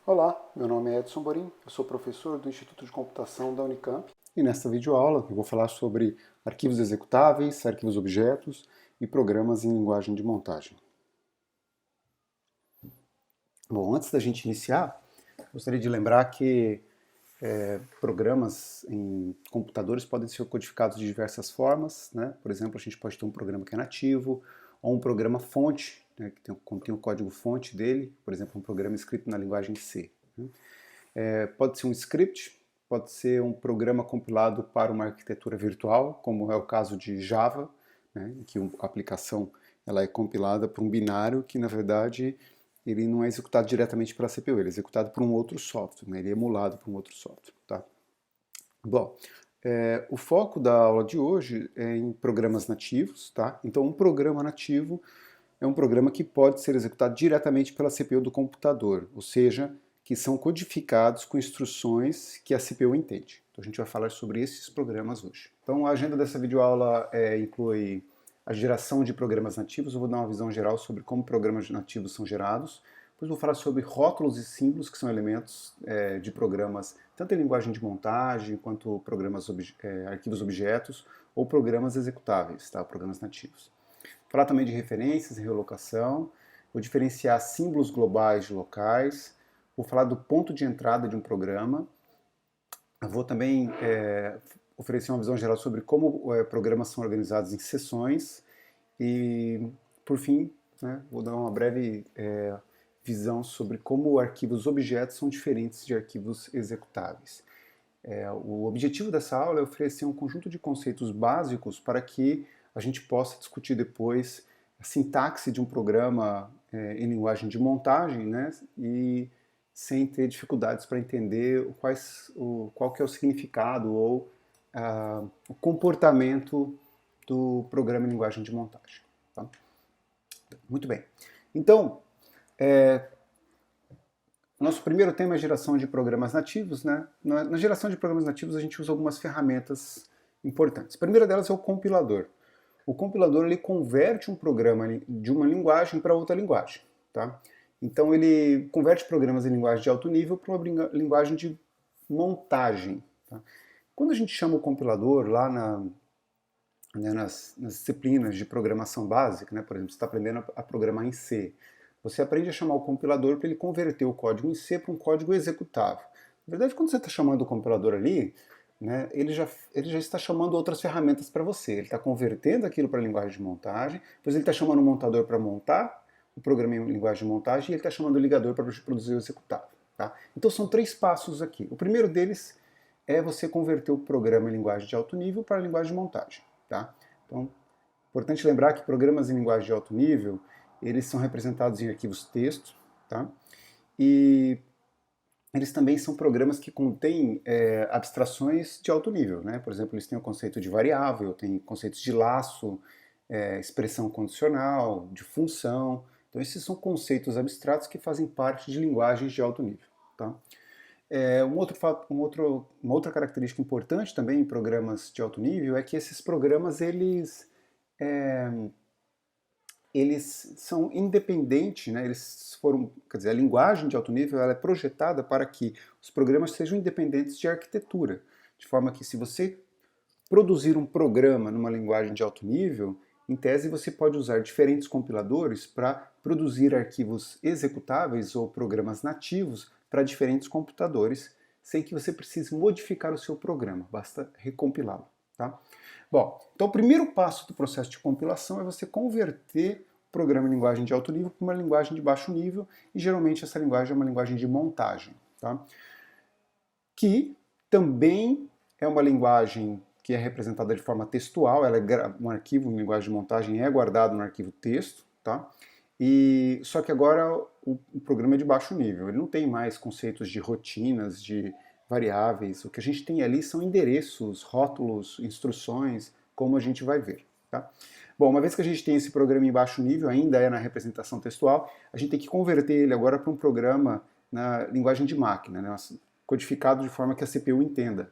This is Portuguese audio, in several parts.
Olá, meu nome é Edson Borim, eu sou professor do Instituto de Computação da Unicamp e nesta videoaula eu vou falar sobre arquivos executáveis, arquivos objetos e programas em linguagem de montagem. Bom, antes da gente iniciar, gostaria de lembrar que programas em computadores podem ser codificados de diversas formas, né? Por exemplo, a gente pode ter um programa que é nativo ou um programa fonte, né, que contém o código fonte dele, por exemplo, um programa escrito na linguagem C. Né? Pode ser um script, pode ser um programa compilado para uma arquitetura virtual, como é o caso de Java, né, em que a aplicação ela é compilada para um binário que, na verdade, ele não é executado diretamente pela CPU, ele é executado por um outro software, né, ele é emulado por um outro software. Tá? Bom, o foco da aula de hoje é em programas nativos. Tá? Então, um programa nativo é um programa que pode ser executado diretamente pela CPU do computador, ou seja, que são codificados com instruções que a CPU entende. Então a gente vai falar sobre esses programas hoje. Então a agenda dessa videoaula inclui a geração de programas nativos. Eu vou dar uma visão geral sobre como programas nativos são gerados. Depois vou falar sobre rótulos e símbolos, que são elementos de programas, tanto em linguagem de montagem, quanto programas arquivos objetos, ou programas executáveis, tá? Programas nativos. Falar também de referências e relocação, vou diferenciar símbolos globais de locais, vou falar do ponto de entrada de um programa, eu vou também oferecer uma visão geral sobre como programas são organizados em seções e, por fim, né, vou dar uma breve visão sobre como arquivos objetos são diferentes de arquivos executáveis. O objetivo dessa aula é oferecer um conjunto de conceitos básicos para que a gente possa discutir depois a sintaxe de um programa em linguagem de montagem, né, e sem ter dificuldades para entender qual que é o significado ou o comportamento do programa em linguagem de montagem. Tá? Muito bem. Então, nosso primeiro tema é geração de programas nativos. Né? Na geração de programas nativos a gente usa algumas ferramentas importantes. A primeira delas é o compilador. O compilador ele converte um programa de uma linguagem para outra linguagem. Tá? Então ele converte programas em linguagem de alto nível para uma linguagem de montagem. Tá? Quando a gente chama o compilador lá nas disciplinas de programação básica, né, por exemplo, você está aprendendo a programar em C, você aprende a chamar o compilador para ele converter o código em C para um código executável. Na verdade, quando você está chamando o compilador ali, né, ele já está chamando outras ferramentas para você. Ele está convertendo aquilo para a linguagem de montagem, depois ele está chamando o montador para montar o programa em linguagem de montagem e ele está chamando o ligador para produzir o executável. Tá? Então são 3 passos aqui. O primeiro deles é você converter o programa em linguagem de alto nível para a linguagem de montagem. Tá? Então, importante lembrar que programas em linguagem de alto nível eles são representados em arquivos texto, tá? E eles também são programas que contêm abstrações de alto nível, né? Por exemplo, eles têm o conceito de variável, têm conceitos de laço, expressão condicional, de função. Então, esses são conceitos abstratos que fazem parte de linguagens de alto nível, tá? Uma outra característica importante também em programas de alto nível é que esses programas eles são independentes, né? Quer dizer, a linguagem de alto nível ela é projetada para que os programas sejam independentes de arquitetura, de forma que se você produzir um programa numa linguagem de alto nível, em tese você pode usar diferentes compiladores para produzir arquivos executáveis ou programas nativos para diferentes computadores, sem que você precise modificar o seu programa, basta recompilá-lo. Tá? Bom, então o primeiro passo do processo de compilação é você converter o programa em linguagem de alto nível para uma linguagem de baixo nível, e geralmente essa linguagem é uma linguagem de montagem, tá? Que também é uma linguagem que é representada de forma textual, um arquivo em linguagem de montagem é guardado no arquivo texto, tá? Só que agora o programa é de baixo nível, ele não tem mais conceitos de rotinas, de variáveis, o que a gente tem ali são endereços, rótulos, instruções, como a gente vai ver. Tá? Bom, uma vez que a gente tem esse programa em baixo nível, ainda é na representação textual, a gente tem que converter ele agora para um programa na linguagem de máquina, né, codificado de forma que a CPU entenda.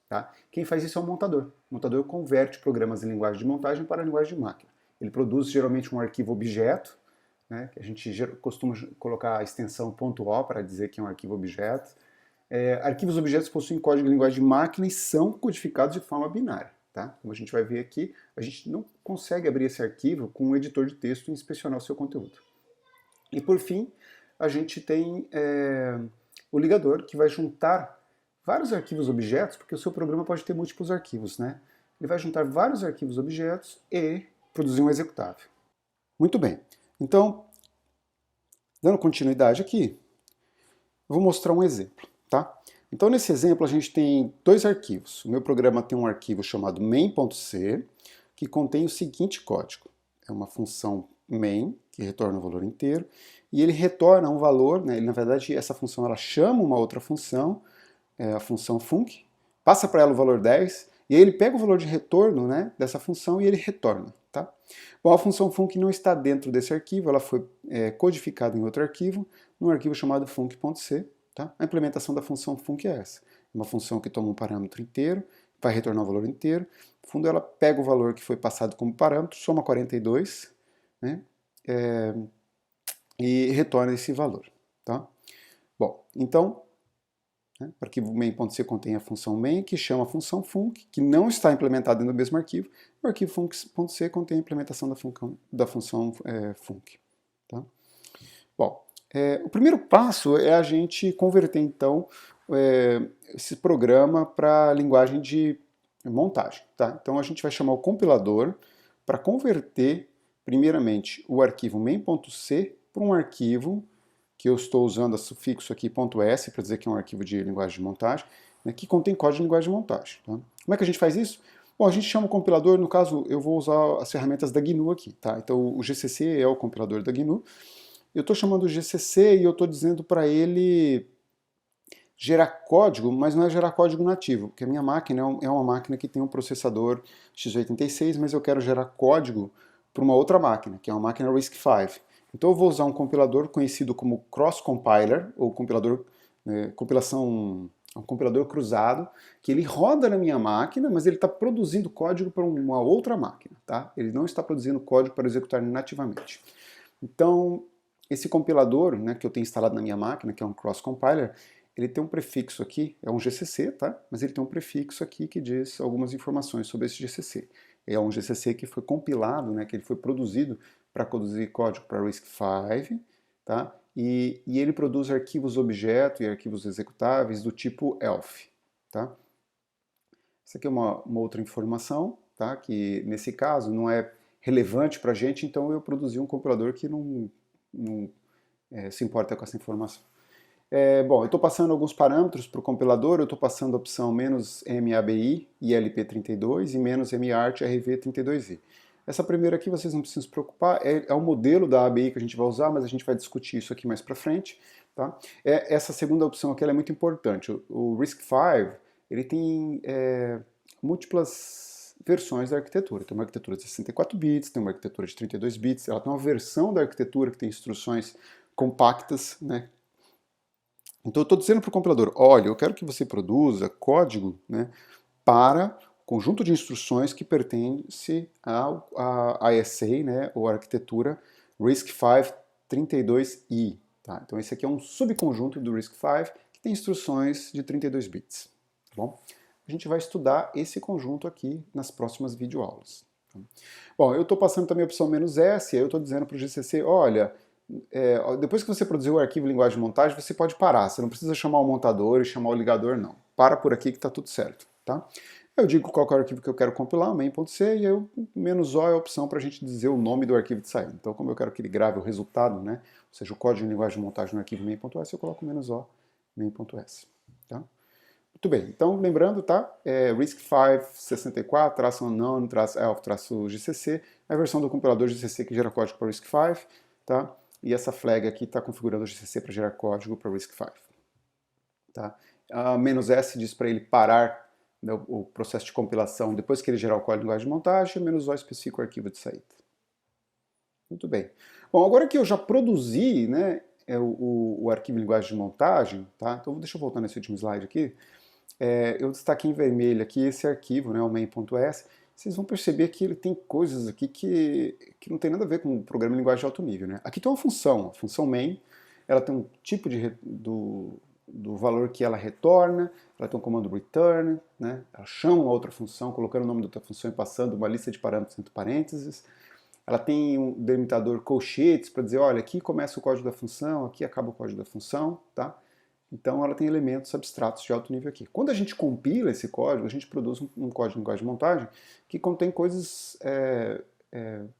Tá? Quem faz isso é o montador. O montador converte programas em linguagem de montagem para a linguagem de máquina. Ele produz geralmente um arquivo objeto, né, que a gente costuma colocar a extensão .o para dizer que é um arquivo objeto. Arquivos objetos possuem código de linguagem de máquina e são codificados de forma binária. Tá? Como a gente vai ver aqui, a gente não consegue abrir esse arquivo com um editor de texto e inspecionar o seu conteúdo. E por fim, a gente tem o ligador, que vai juntar vários arquivos objetos, porque o seu programa pode ter múltiplos arquivos, né? Ele vai juntar vários arquivos objetos e produzir um executável. Muito bem. Então, dando continuidade aqui, eu vou mostrar um exemplo, tá? Então, nesse exemplo, a gente tem dois arquivos. O meu programa tem um arquivo chamado main.c, que contém o seguinte código. É uma função main, que retorna o valor inteiro, e ele retorna um valor, né? Na verdade, essa função ela chama uma outra função, a função func, passa para ela o valor 10, e aí ele pega o valor de retorno, né, dessa função e ele retorna. Tá? Bom, a função func não está dentro desse arquivo, ela foi codificada em outro arquivo, num arquivo chamado func.c. Tá? A implementação da função func é essa. Uma função que toma um parâmetro inteiro, vai retornar o valor inteiro. No fundo, ela pega o valor que foi passado como parâmetro, soma 42, né, e retorna esse valor. Tá? Bom, então, o arquivo main.c contém a função main, que chama a função func, que não está implementada no mesmo arquivo. O arquivo func.c contém a implementação da função func. Tá? Bom, o primeiro passo é a gente converter, então, esse programa para a linguagem de montagem. Tá? Então, a gente vai chamar o compilador para converter, primeiramente, o arquivo main.c para um arquivo que eu estou usando o sufixo aqui .s para dizer que é um arquivo de linguagem de montagem, né, que contém código de linguagem de montagem. Tá? Como é que a gente faz isso? Bom, a gente chama o compilador, no caso eu vou usar as ferramentas da GNU aqui. Tá? Então o GCC é o compilador da GNU. Eu estou chamando o GCC e eu estou dizendo para ele gerar código, mas não é gerar código nativo, porque a minha máquina é uma máquina que tem um processador x86, mas eu quero gerar código para uma outra máquina, que é uma máquina RISC-V. Então eu vou usar um compilador conhecido como Cross Compiler, ou compilador, um compilador cruzado, que ele roda na minha máquina, mas ele está produzindo código para uma outra máquina. Tá? Ele não está produzindo código para executar nativamente. Então, esse compilador, né, que eu tenho instalado na minha máquina, que é um Cross Compiler, ele tem um prefixo aqui, é um GCC, tá? Mas ele tem um prefixo aqui que diz algumas informações sobre esse GCC. É um GCC que foi compilado, né, que ele foi produzido para produzir código para RISC-V, tá? E ele produz arquivos objeto e arquivos executáveis do tipo ELF, tá? Essa aqui é uma outra informação, tá? Que nesse caso não é relevante para a gente, então eu produzi um compilador que não se importa com essa informação. Bom, eu estou passando alguns parâmetros para o compilador, eu estou passando a opção "-mabi ilp32 e "-mart rv32i". Essa primeira aqui vocês não precisam se preocupar, é o modelo da ABI que a gente vai usar, mas a gente vai discutir isso aqui mais para frente. Tá? Essa segunda opção aqui ela é muito importante. O RISC-V ele tem múltiplas versões da arquitetura. Tem uma arquitetura de 64 bits, tem uma arquitetura de 32 bits, ela tem uma versão da arquitetura que tem instruções compactas, né? Então eu estou dizendo para o compilador, olha, eu quero que você produza código, né, para conjunto de instruções que pertence à ISA, né, ou arquitetura RISC-V 32i. Tá? Então esse aqui é um subconjunto do RISC-V que tem instruções de 32 bits. Tá bom? A gente vai estudar esse conjunto aqui nas próximas videoaulas. Tá? Bom, eu estou passando também a opção "-s", aí eu estou dizendo para o GCC, olha, depois que você produziu o arquivo linguagem de montagem, você pode parar, você não precisa chamar o montador e chamar o ligador, não. Para por aqui que está tudo certo. Tá? Eu digo qual é o arquivo que eu quero compilar, main.c, e eu, "-o" é a opção para a gente dizer o nome do arquivo de saída. Então, como eu quero que ele grave o resultado, né, ou seja, o código de linguagem de montagem no arquivo main.s, eu coloco "-o", main.s. Tá? Muito bem, então lembrando, tá? RISC-V 64, -unknown, -elf, -gcc, é a versão do compilador GCC que gera código para RISC-V, tá? E essa flag aqui está configurando o GCC para gerar código para RISC-V. Tá? A "-s" diz para ele parar, né, o processo de compilação depois que ele gerar o código de linguagem de montagem, "-o" especifica o arquivo de saída. Muito bem. Bom, agora que eu já produzi, né, o arquivo de linguagem de montagem, tá? Então deixa eu voltar nesse último slide aqui. Eu destaquei em vermelho aqui esse arquivo, né, o main.s, vocês vão perceber que ele tem coisas aqui que não tem nada a ver com o programa em linguagem de alto nível, né? Aqui tem uma função, a função main, ela tem um tipo do valor que ela retorna, ela tem um comando return, né? Ela chama uma outra função, colocando o nome da outra função e passando uma lista de parâmetros entre parênteses. Ela tem um delimitador colchetes para dizer, olha, aqui começa o código da função, aqui acaba o código da função, tá? Então ela tem elementos abstratos de alto nível aqui. Quando a gente compila esse código, a gente produz um código de linguagem de montagem que contém coisas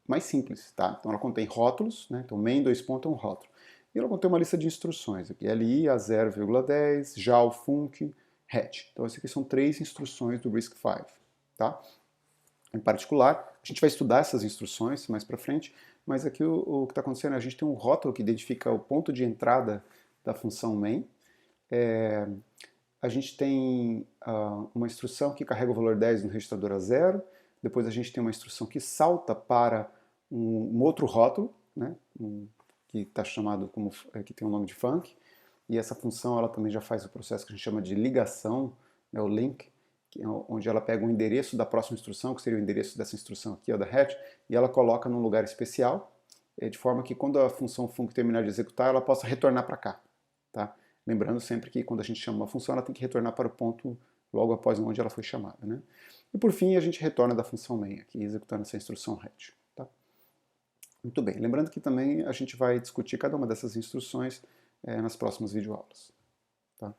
mais simples, tá? Então ela contém rótulos, né? Então main dois pontos é um rótulo. E ela contém uma lista de instruções aqui, li a 0,10, JAL, func, hatch. Então essas aqui são 3 instruções do RISC-V, tá? Em particular, a gente vai estudar essas instruções mais para frente, mas aqui o que está acontecendo é a gente tem um rótulo que identifica o ponto de entrada da função main. A gente tem uma instrução que carrega o valor 10 no registrador a 0, depois a gente tem uma instrução que salta para um outro rótulo, né, que está chamado como, que tem o nome de func, e essa função ela também já faz o processo que a gente chama de ligação, né, o link, onde ela pega o endereço da próxima instrução, que seria o endereço dessa instrução aqui, ó, da hatch, e ela coloca num lugar especial, de forma que quando a função func terminar de executar, ela possa retornar para cá, tá? Lembrando sempre que quando a gente chama uma função, ela tem que retornar para o ponto logo após onde ela foi chamada, né? E por fim, a gente retorna da função main aqui, executando essa instrução hatch, tá? Muito bem, lembrando que também a gente vai discutir cada uma dessas instruções nas próximas videoaulas, tá?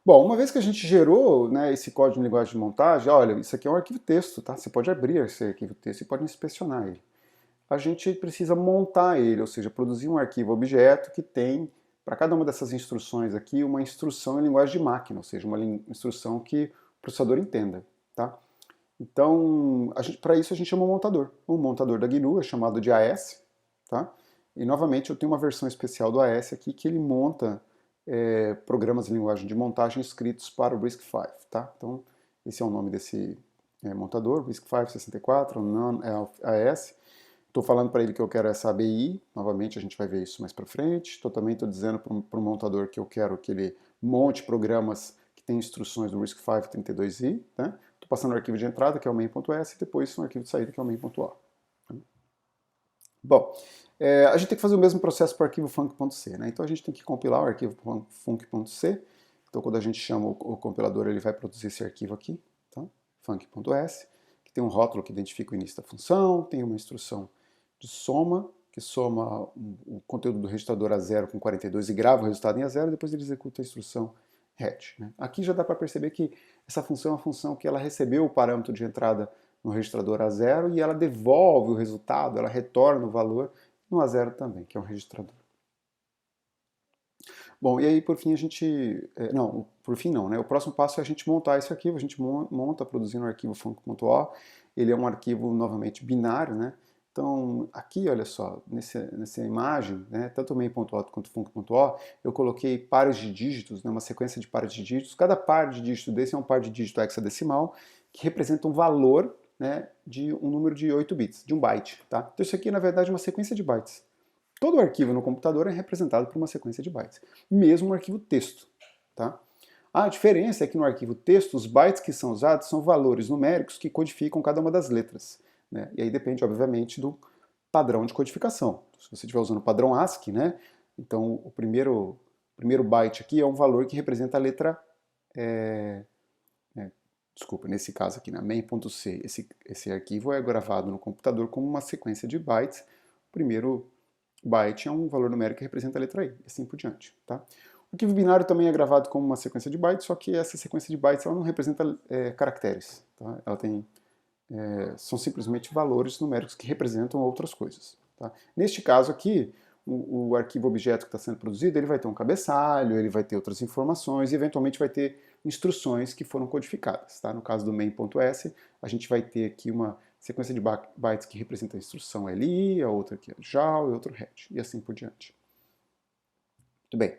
Bom, uma vez que a gente gerou, né, esse código de linguagem de montagem, olha, isso aqui é um arquivo texto, tá? Você pode abrir esse arquivo texto e pode inspecionar ele. A gente precisa montar ele, ou seja, produzir um arquivo objeto que tem, para cada uma dessas instruções aqui, uma instrução em linguagem de máquina, ou seja, uma instrução que o processador entenda, tá? Então, para isso a gente chama um montador. O montador da GNU é chamado de AS, tá? E novamente eu tenho uma versão especial do AS aqui que ele monta programas em linguagem de montagem escritos para o RISC-V, tá? Então, esse é o nome desse montador, RISC-V 64, AS. Estou falando para ele que eu quero essa ABI, novamente a gente vai ver isso mais para frente. Também estou dizendo para o montador que eu quero que ele monte programas que têm instruções do RISC-V 32i, né? Estou passando o arquivo de entrada, que é o main.s, e depois um arquivo de saída, que é o main.o. Bom, a gente tem que fazer o mesmo processo para o arquivo func.c, né? Então a gente tem que compilar o arquivo func.c. Então quando a gente chama o compilador, ele vai produzir esse arquivo aqui, tá? func.s, que tem um rótulo que identifica o início da função, tem uma instrução de soma, que soma o conteúdo do registrador a 0 com 42 e grava o resultado em A0, depois ele executa a instrução hatch, né? Aqui já dá para perceber que essa função é uma função que ela recebeu o parâmetro de entrada no registrador A0 e ela devolve o resultado, ela retorna o valor no A0 também, que é um registrador. Bom, e aí por fim a gente... não, por fim não, né? O próximo passo é a gente montar esse arquivo, a gente monta produzindo o arquivo func.o, ele é um arquivo novamente binário, né? Então, aqui, olha só, nessa imagem, né, tanto o main.o quanto o func.o, eu coloquei pares de dígitos, né, uma sequência de pares de dígitos. Cada par de dígito desse é um par de dígito hexadecimal que representa um valor, né, de um número de 8 bits, de um byte, tá? Então isso aqui, na verdade, é uma sequência de bytes. Todo arquivo no computador é representado por uma sequência de bytes, mesmo um arquivo texto, tá? A diferença é que no arquivo texto, os bytes que são usados são valores numéricos que codificam cada uma das letras, né? E aí depende, obviamente, do padrão de codificação. Se você estiver usando o padrão ASCII, né, então o primeiro byte aqui é um valor que representa a letra... desculpa, nesse caso aqui, na main.c, esse arquivo é gravado no computador como uma sequência de bytes. O primeiro byte é um valor numérico que representa a letra I, e assim por diante, tá? O arquivo binário também é gravado como uma sequência de bytes, só que essa sequência de bytes ela não representa caracteres, tá? Ela tem, são simplesmente valores numéricos que representam outras coisas, tá? Neste caso aqui, o arquivo objeto que está sendo produzido, ele vai ter um cabeçalho, ele vai ter outras informações e eventualmente vai ter instruções que foram codificadas, tá? No caso do main.s, a gente vai ter aqui uma sequência de bytes que representa a instrução LI, a outra aqui é JAL e outro hatch, e assim por diante. Muito bem.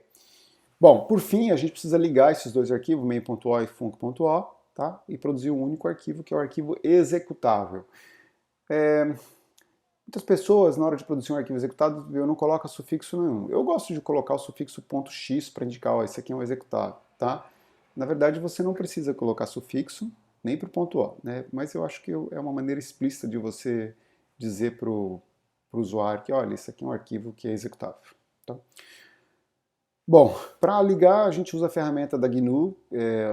Bom, por fim, a gente precisa ligar esses dois arquivos, main.o e func.o, tá? E produzir um único arquivo, que é o arquivo executável. Muitas pessoas, na hora de produzir um arquivo executado, eu não coloco sufixo nenhum. Eu gosto de colocar o sufixo .x para indicar, ó, esse aqui é um executável, tá? Na verdade, você não precisa colocar sufixo, nem para o ponto O, né? Mas eu acho que é uma maneira explícita de você dizer para o usuário que, olha, isso aqui é um arquivo que é executável. Tá? Bom, para ligar a gente usa a ferramenta da GNU,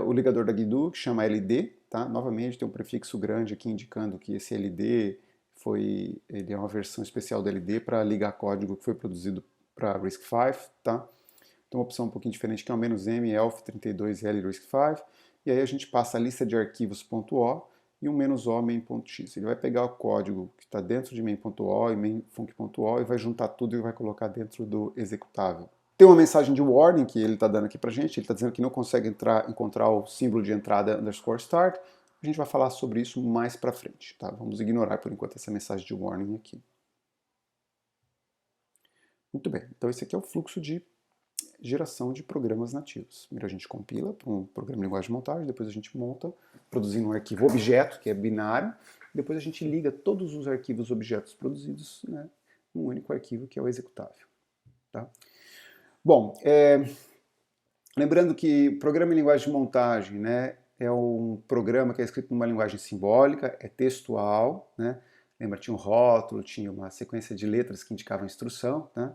o ligador da GNU, que chama LD, tá? Novamente tem um prefixo grande aqui indicando que esse LD ele é uma versão especial do LD para ligar código que foi produzido para RISC-V, tá? Então uma opção um pouquinho diferente que é o "-m elf32l RISC-V, e aí a gente passa a lista de arquivos .o e um "-o main.x". Ele vai pegar o código que está dentro de main.o e main.func.o e vai juntar tudo e vai colocar dentro do executável. Tem uma mensagem de warning que ele está dando aqui para a gente, ele está dizendo que não consegue encontrar o símbolo de entrada _start. A gente vai falar sobre isso mais para frente, tá? Vamos ignorar por enquanto essa mensagem de warning aqui. Muito bem, então esse aqui é o fluxo de geração de programas nativos. Primeiro a gente compila para um programa de linguagem de montagem, depois a gente monta, produzindo um arquivo objeto, que é binário, depois a gente liga todos os arquivos objetos produzidos, né, num único arquivo que é o executável. Tá? Bom, lembrando que programa em linguagem de montagem, né, é um programa que é escrito numa linguagem simbólica, é textual, né? Lembra, tinha um rótulo, tinha uma sequência de letras que indicavam a instrução, né?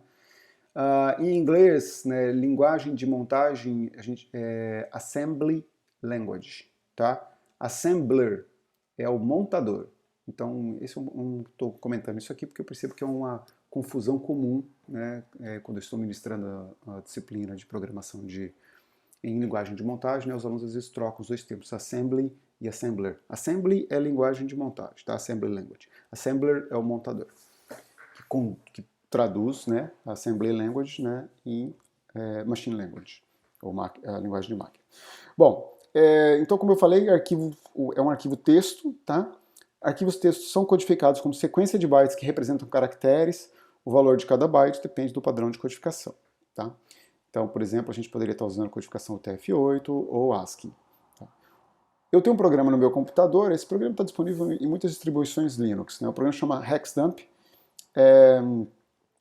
Em inglês, né, linguagem de montagem, a gente assembly language, tá? Assembler é o montador. Então, estou comentando isso aqui porque eu percebo que é uma confusão comum, né, quando eu estou ministrando a disciplina de programação em linguagem de montagem, né, os alunos às vezes trocam os dois termos, assembly e assembler. Assembly é linguagem de montagem, tá? Assembly language. Assembler é o montador, que traduz, né, assembly language, né, em machine language, ou a linguagem de máquina. Bom, então como eu falei, é um arquivo texto, tá? Arquivos textos são codificados como sequência de bytes que representam caracteres. O valor de cada byte depende do padrão de codificação, tá? Então, por exemplo, a gente poderia estar usando a codificação UTF-8 ou ASCII. Tá? Eu tenho um programa no meu computador, esse programa está disponível em muitas distribuições Linux, né? O programa chama HexDump.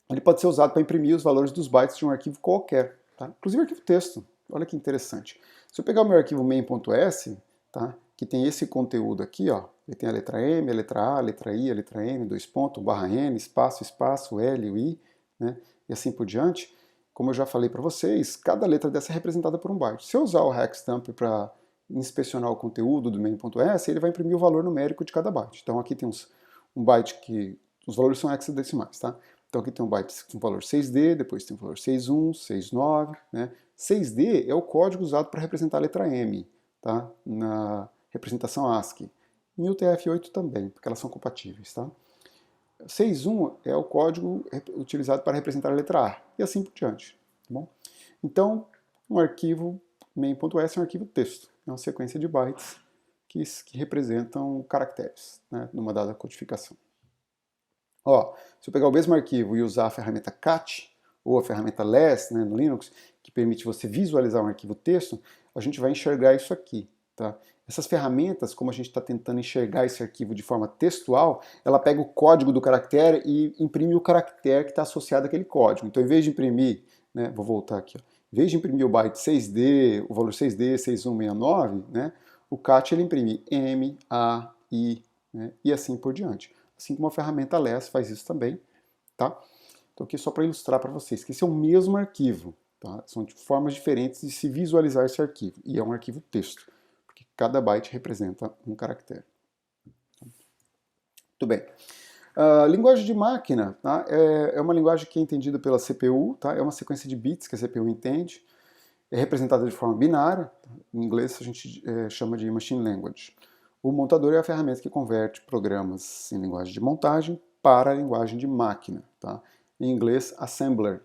Ele pode ser usado para imprimir os valores dos bytes de um arquivo qualquer, tá? Inclusive arquivo texto. Olha que interessante. Se eu pegar o meu arquivo main.s, tá? Que tem esse conteúdo aqui, ó, ele tem a letra M, a letra A, a letra I, a letra N, dois pontos, barra N, espaço, espaço, L, o I, né? E assim por diante. Como eu já falei para vocês, cada letra dessa é representada por um byte. Se eu usar o HexDump para inspecionar o conteúdo do main.s, ele vai imprimir o valor numérico de cada byte. Então aqui tem um byte que... Os valores são hexadecimais, tá? Então aqui tem um byte com valor 6D, depois tem o valor 61, 69, né? 6D é o código usado para representar a letra M, tá? Na representação ASCII. E o TF8 também, porque elas são compatíveis, tá? 6.1 é o código utilizado para representar a letra A, e assim por diante. Tá bom? Então, um arquivo main.s é um arquivo texto, é uma sequência de bytes que representam caracteres, né, numa dada codificação. Ó, se eu pegar o mesmo arquivo e usar a ferramenta cat, ou a ferramenta less, né, no Linux, que permite você visualizar um arquivo texto, a gente vai enxergar isso aqui. Tá? Essas ferramentas, como a gente está tentando enxergar esse arquivo de forma textual, ela pega o código do caractere e imprime o caractere que está associado àquele código. Então, em vez de imprimir, né, vou voltar aqui, ó, em vez de imprimir o byte 6D, o valor 6D, 6169, né, o cat ele imprime M, A, I, né, e assim por diante. Assim como a ferramenta less faz isso também, tá? Então aqui só para ilustrar para vocês que esse é o mesmo arquivo, tá? São formas diferentes de se visualizar esse arquivo, e é um arquivo texto, porque cada byte representa um caractere. Muito bem. Linguagem de máquina, tá? É uma linguagem que é entendida pela CPU, tá? É uma sequência de bits que a CPU entende, é representada de forma binária, tá? Em inglês a gente chama de machine language. O montador é a ferramenta que converte programas em linguagem de montagem para a linguagem de máquina, tá? Em inglês, assembler.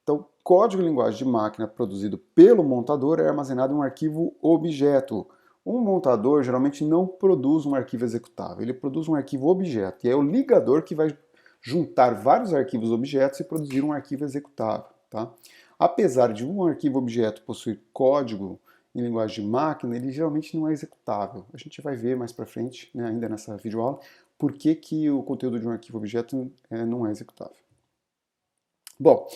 Então, código em linguagem de máquina produzido pelo montador é armazenado em um arquivo objeto. Um montador geralmente não produz um arquivo executável, ele produz um arquivo objeto, e é o ligador que vai juntar vários arquivos objetos e produzir um arquivo executável, tá? Apesar de um arquivo objeto possuir código em linguagem de máquina, ele geralmente não é executável. A gente vai ver mais para frente, né, ainda nessa videoaula, por que o conteúdo de um arquivo objeto não é executável. Bom,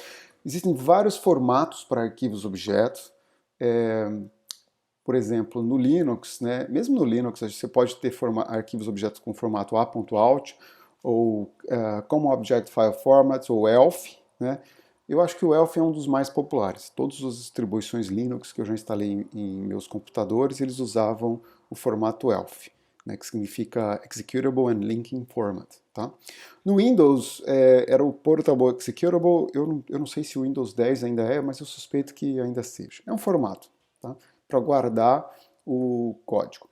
existem vários formatos para arquivos objetos. por exemplo, no Linux, né, mesmo no Linux, você pode ter arquivos objetos com formato A.out ou Common Object File Format, ou ELF, né? Eu acho que o ELF é um dos mais populares. Todas as distribuições Linux que eu já instalei em meus computadores, eles usavam o formato ELF, né, que significa Executable and Linking Format. Tá? No Windows, era o Portable Executable. Eu não sei se o Windows 10 ainda é, mas eu suspeito que ainda seja. É um formato, tá? Para guardar o código.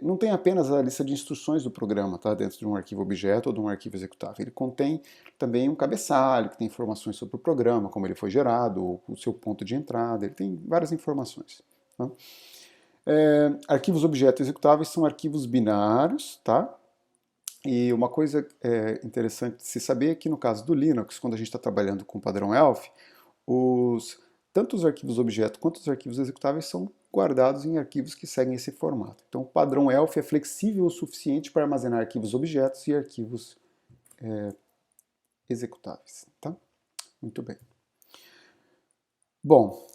Não tem apenas a lista de instruções do programa, tá, dentro de um arquivo objeto ou de um arquivo executável. Ele contém também um cabeçalho, que tem informações sobre o programa, como ele foi gerado, o seu ponto de entrada, ele tem várias informações. Tá? Arquivos objeto executáveis são arquivos binários, tá? E uma coisa interessante de se saber é que no caso do Linux, quando a gente está trabalhando com o padrão ELF, tanto os arquivos objeto quanto os arquivos executáveis são guardados em arquivos que seguem esse formato. Então o padrão ELF é flexível o suficiente para armazenar arquivos objetos e arquivos executáveis. Tá? Muito bem. Bom,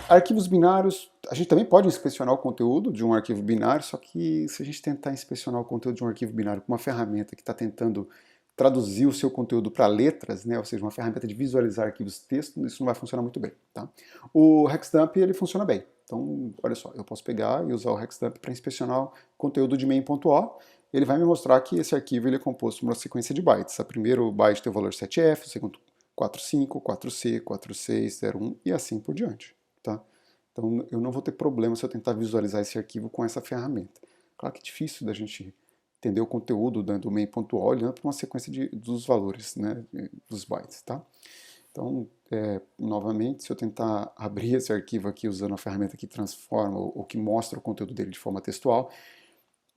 arquivos binários, a gente também pode inspecionar o conteúdo de um arquivo binário, só que se a gente tentar inspecionar o conteúdo de um arquivo binário com uma ferramenta que está tentando traduzir o seu conteúdo para letras, né, ou seja, uma ferramenta de visualizar arquivos de texto, isso não vai funcionar muito bem. Tá? O hexdump, ele funciona bem. Então, olha só, eu posso pegar e usar o hexdump para inspecionar o conteúdo de main.o. Ele vai me mostrar que esse arquivo ele é composto por uma sequência de bytes. O primeiro byte tem o valor 7F, o segundo 45, 4C, 46, 01 e assim por diante. Tá? Então eu não vou ter problema se eu tentar visualizar esse arquivo com essa ferramenta. Claro que é difícil da gente entender o conteúdo do main.o olhando para uma sequência dos valores, né, dos bytes. Tá? Então, novamente, se eu tentar abrir esse arquivo aqui usando a ferramenta que transforma ou que mostra o conteúdo dele de forma textual,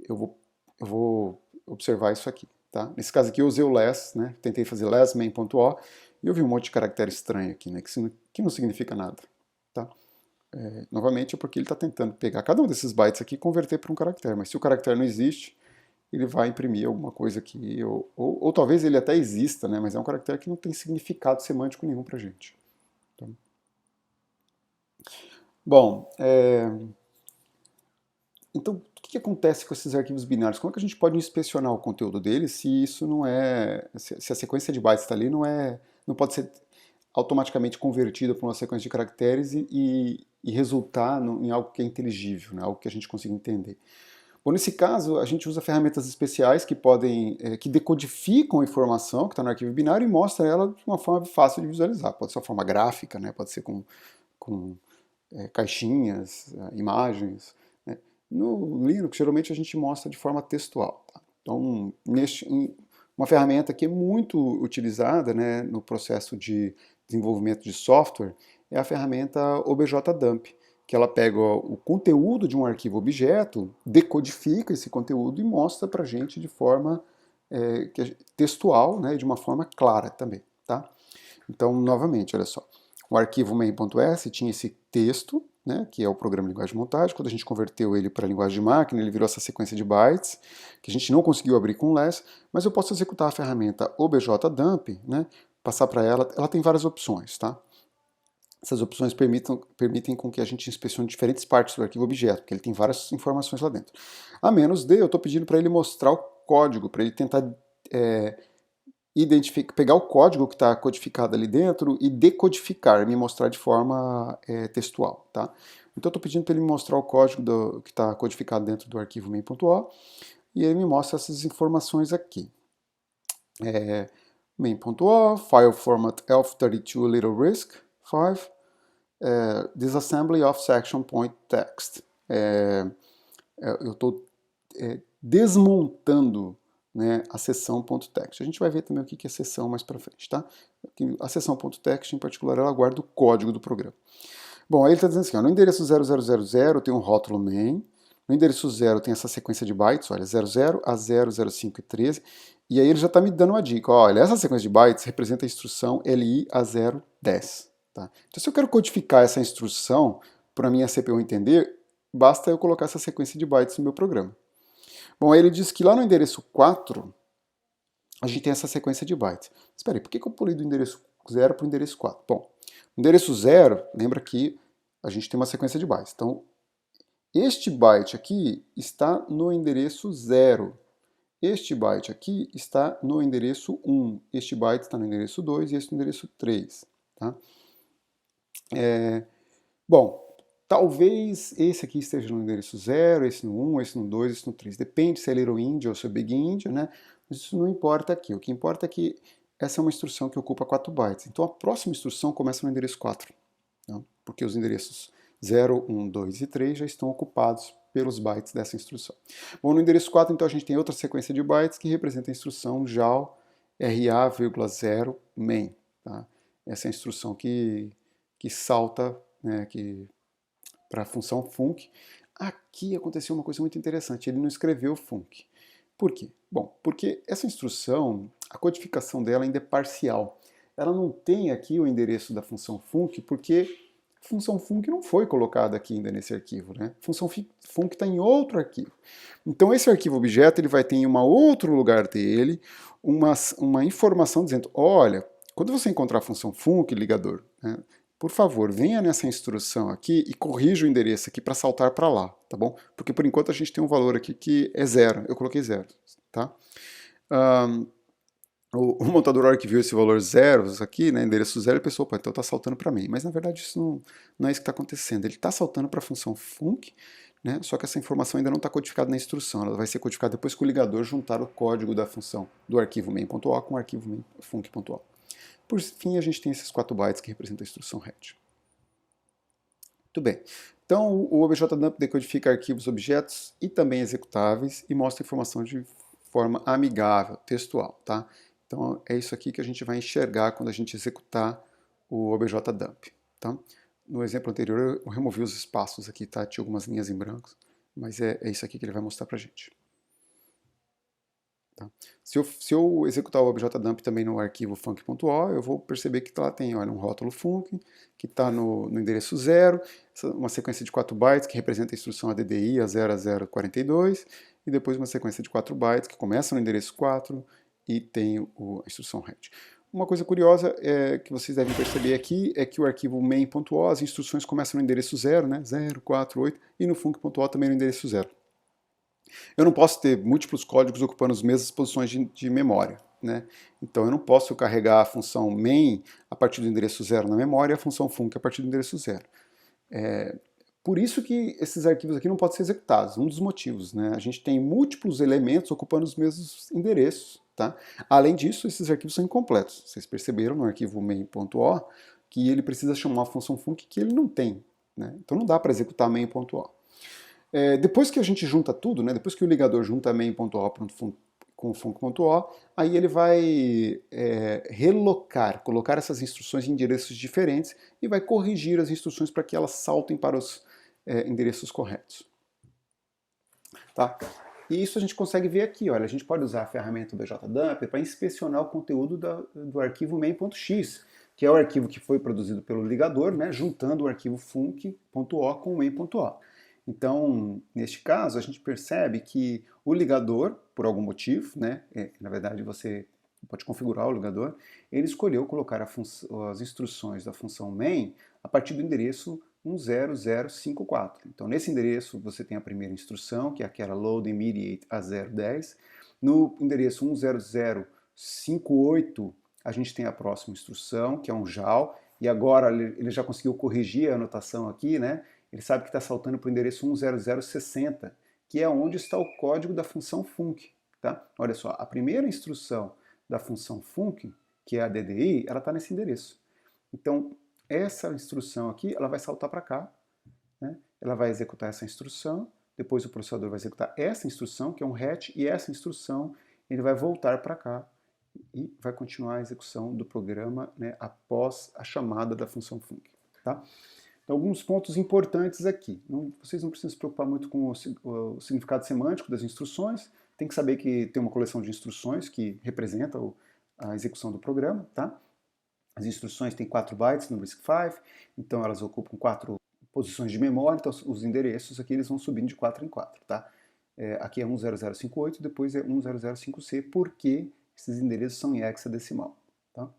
eu vou observar isso aqui. Tá? Nesse caso aqui eu usei o less, né? Tentei fazer less main.o e eu vi um monte de caractere estranho aqui, né? que não significa nada. Tá? Novamente é porque ele está tentando pegar cada um desses bytes aqui e converter para um caractere, mas se o caractere não existe, ele vai imprimir alguma coisa aqui, ou talvez ele até exista, né? Mas é um caractere que não tem significado semântico nenhum para a gente. Tá? Bom, então, o que acontece com esses arquivos binários? Como é que a gente pode inspecionar o conteúdo deles se isso não é, se a sequência de bytes está ali não pode ser automaticamente convertida para uma sequência de caracteres e resultar em algo que é inteligível, né? Algo que a gente consiga entender. Bom, nesse caso, a gente usa ferramentas especiais que decodificam a informação que está no arquivo binário e mostra ela de uma forma fácil de visualizar. Pode ser uma forma gráfica, né? Pode ser com caixinhas, imagens. Né? No Linux, geralmente a gente mostra de forma textual. Tá? Então, uma ferramenta que é muito utilizada, né, no processo de desenvolvimento de software é a ferramenta OBJDump, que ela pega o conteúdo de um arquivo objeto, decodifica esse conteúdo e mostra para a gente de forma textual, né, de uma forma clara também. Tá? Então, novamente, olha só. O arquivo main.s tinha esse texto, né, que é o programa de linguagem de montagem. Quando a gente converteu ele para a linguagem de máquina, ele virou essa sequência de bytes, que a gente não conseguiu abrir com less, mas eu posso executar a ferramenta objdump, né, passar para ela tem várias opções. Tá? Essas opções permitem com que a gente inspecione diferentes partes do arquivo objeto, porque ele tem várias informações lá dentro. A menos D, eu estou pedindo para ele mostrar o código, para ele tentar pegar o código que está codificado ali dentro e decodificar, me mostrar de forma textual. Tá? Então eu estou pedindo para ele me mostrar o código que está codificado dentro do arquivo main.o e ele me mostra essas informações aqui. Main.o, file format elf32 little risk 5, disassembly of section point text. Eu estou desmontando, né, a seção.txt. A gente vai ver também o que é seção mais para frente, tá? A seção.txt, em particular, ela guarda o código do programa. Bom, aí ele está dizendo assim, ó, no endereço 0000 tem um rótulo main, no endereço 0 tem essa sequência de bytes, olha, 00 a 005 e 13, e aí ele já está me dando uma dica, olha, essa sequência de bytes representa a instrução LI a 010. Tá? Então, se eu quero codificar essa instrução para a minha CPU entender, basta eu colocar essa sequência de bytes no meu programa. Bom, aí ele diz que lá no endereço 4, a gente tem essa sequência de bytes. Espera aí, por que eu pulei do endereço 0 para o endereço 4? Bom, no endereço 0, lembra que a gente tem uma sequência de bytes. Então, Este byte aqui está no endereço 0. Este byte aqui está no endereço 1. Este byte está no endereço 2 e este no endereço 3. Tá? Bom, talvez esse aqui esteja no endereço 0, esse no 1, esse no 2, esse no 3. Depende se é Little India ou se é Big India, né? Mas isso não importa aqui. O que importa é que essa é uma instrução que ocupa 4 bytes. Então a próxima instrução começa no endereço 4. Tá? Porque os endereços 0, 1, 2 e 3 já estão ocupados pelos bytes dessa instrução. Bom, no endereço 4, então, a gente tem outra sequência de bytes que representa a instrução JAL RA,0 main. Tá? Essa é a instrução que salta, né, para a função func. Aqui aconteceu uma coisa muito interessante, ele não escreveu func. Por quê? Bom, porque essa instrução, a codificação dela ainda é parcial. Ela não tem aqui o endereço da função func, porque a função func não foi colocada aqui ainda nesse arquivo, né? A função func está em outro arquivo. Então esse arquivo objeto ele vai ter em um outro lugar dele uma informação dizendo, olha, quando você encontrar a função func, ligador, né, por favor, venha nessa instrução aqui e corrija o endereço aqui para saltar para lá, tá bom? Porque por enquanto a gente tem um valor aqui que é 0, eu coloquei 0, tá? O montador, a hora que viu esse valor 0 aqui, né, endereço 0, ele pensou, pô, então está saltando para main. Mas na verdade isso não é isso que está acontecendo. Ele está saltando para a função func, né, só que essa informação ainda não está codificada na instrução. Ela vai ser codificada depois que o ligador juntar o código da função do arquivo main.o com o arquivo func.o. Por fim, a gente tem esses 4 bytes que representam a instrução head. Muito bem. Então, o objdump decodifica arquivos, objetos e também executáveis e mostra informação de forma amigável, textual, tá? Então, é isso aqui que a gente vai enxergar quando a gente executar o objdump, tá? No exemplo anterior, eu removi os espaços aqui, tá? Tinha algumas linhas em branco, mas é isso aqui que ele vai mostrar pra gente. Tá? Se eu executar o objdump também no arquivo func.o, eu vou perceber que lá tem, olha, um rótulo func, que está no endereço 0, uma sequência de 4 bytes que representa a instrução ADDI a 0 a 042, e depois uma sequência de 4 bytes que começa no endereço 4 e tem a instrução head. Uma coisa curiosa que vocês devem perceber aqui é que o arquivo main.o, as instruções começam no endereço 0, né, 0, 4, 8, e no func.o também no endereço 0. Eu não posso ter múltiplos códigos ocupando as mesmas posições de memória, né? Então eu não posso carregar a função main a partir do endereço 0 na memória e a função func a partir do endereço 0. Por isso que esses arquivos aqui não podem ser executados, um dos motivos, né? A gente tem múltiplos elementos ocupando os mesmos endereços, tá? Além disso, esses arquivos são incompletos. Vocês perceberam no arquivo main.o que ele precisa chamar a função func que ele não tem, né? Então não dá para executar main.o. Depois que a gente junta tudo, né, depois que o ligador junta main.o com o func.o, aí ele vai colocar essas instruções em endereços diferentes e vai corrigir as instruções para que elas saltem para os endereços corretos. Tá? E isso a gente consegue ver aqui, olha, a gente pode usar a ferramenta bjdump para inspecionar o conteúdo do arquivo main.x, que é o arquivo que foi produzido pelo ligador, né, juntando o arquivo func.o com o main.o. Então, neste caso, a gente percebe que o ligador, por algum motivo, né, na verdade você pode configurar o ligador, ele escolheu colocar as instruções da função main a partir do endereço 10054. Então, nesse endereço você tem a primeira instrução, que é aquela load immediate a 010. No endereço 10058, a gente tem a próxima instrução, que é um JAL, e agora ele já conseguiu corrigir a anotação aqui, né? Ele sabe que está saltando para o endereço 10060, que é onde está o código da função func. Tá? Olha só, a primeira instrução da função func, que é a DDI, ela está nesse endereço. Então, essa instrução aqui, ela vai saltar para cá, né? Ela vai executar essa instrução, depois o processador vai executar essa instrução, que é um hatch, e essa instrução ele vai voltar para cá e vai continuar a execução do programa, né, após a chamada da função func. Tá? Então, alguns pontos importantes aqui. Vocês não precisam se preocupar muito com o significado semântico das instruções. Tem que saber que tem uma coleção de instruções que representa a execução do programa. Tá? As instruções têm 4 bytes no RISC-V, então elas ocupam 4 posições de memória, então os endereços aqui eles vão subindo de 4 em 4. Tá? Aqui é 10058, depois é 1005C, porque esses endereços são em hexadecimal. Tá?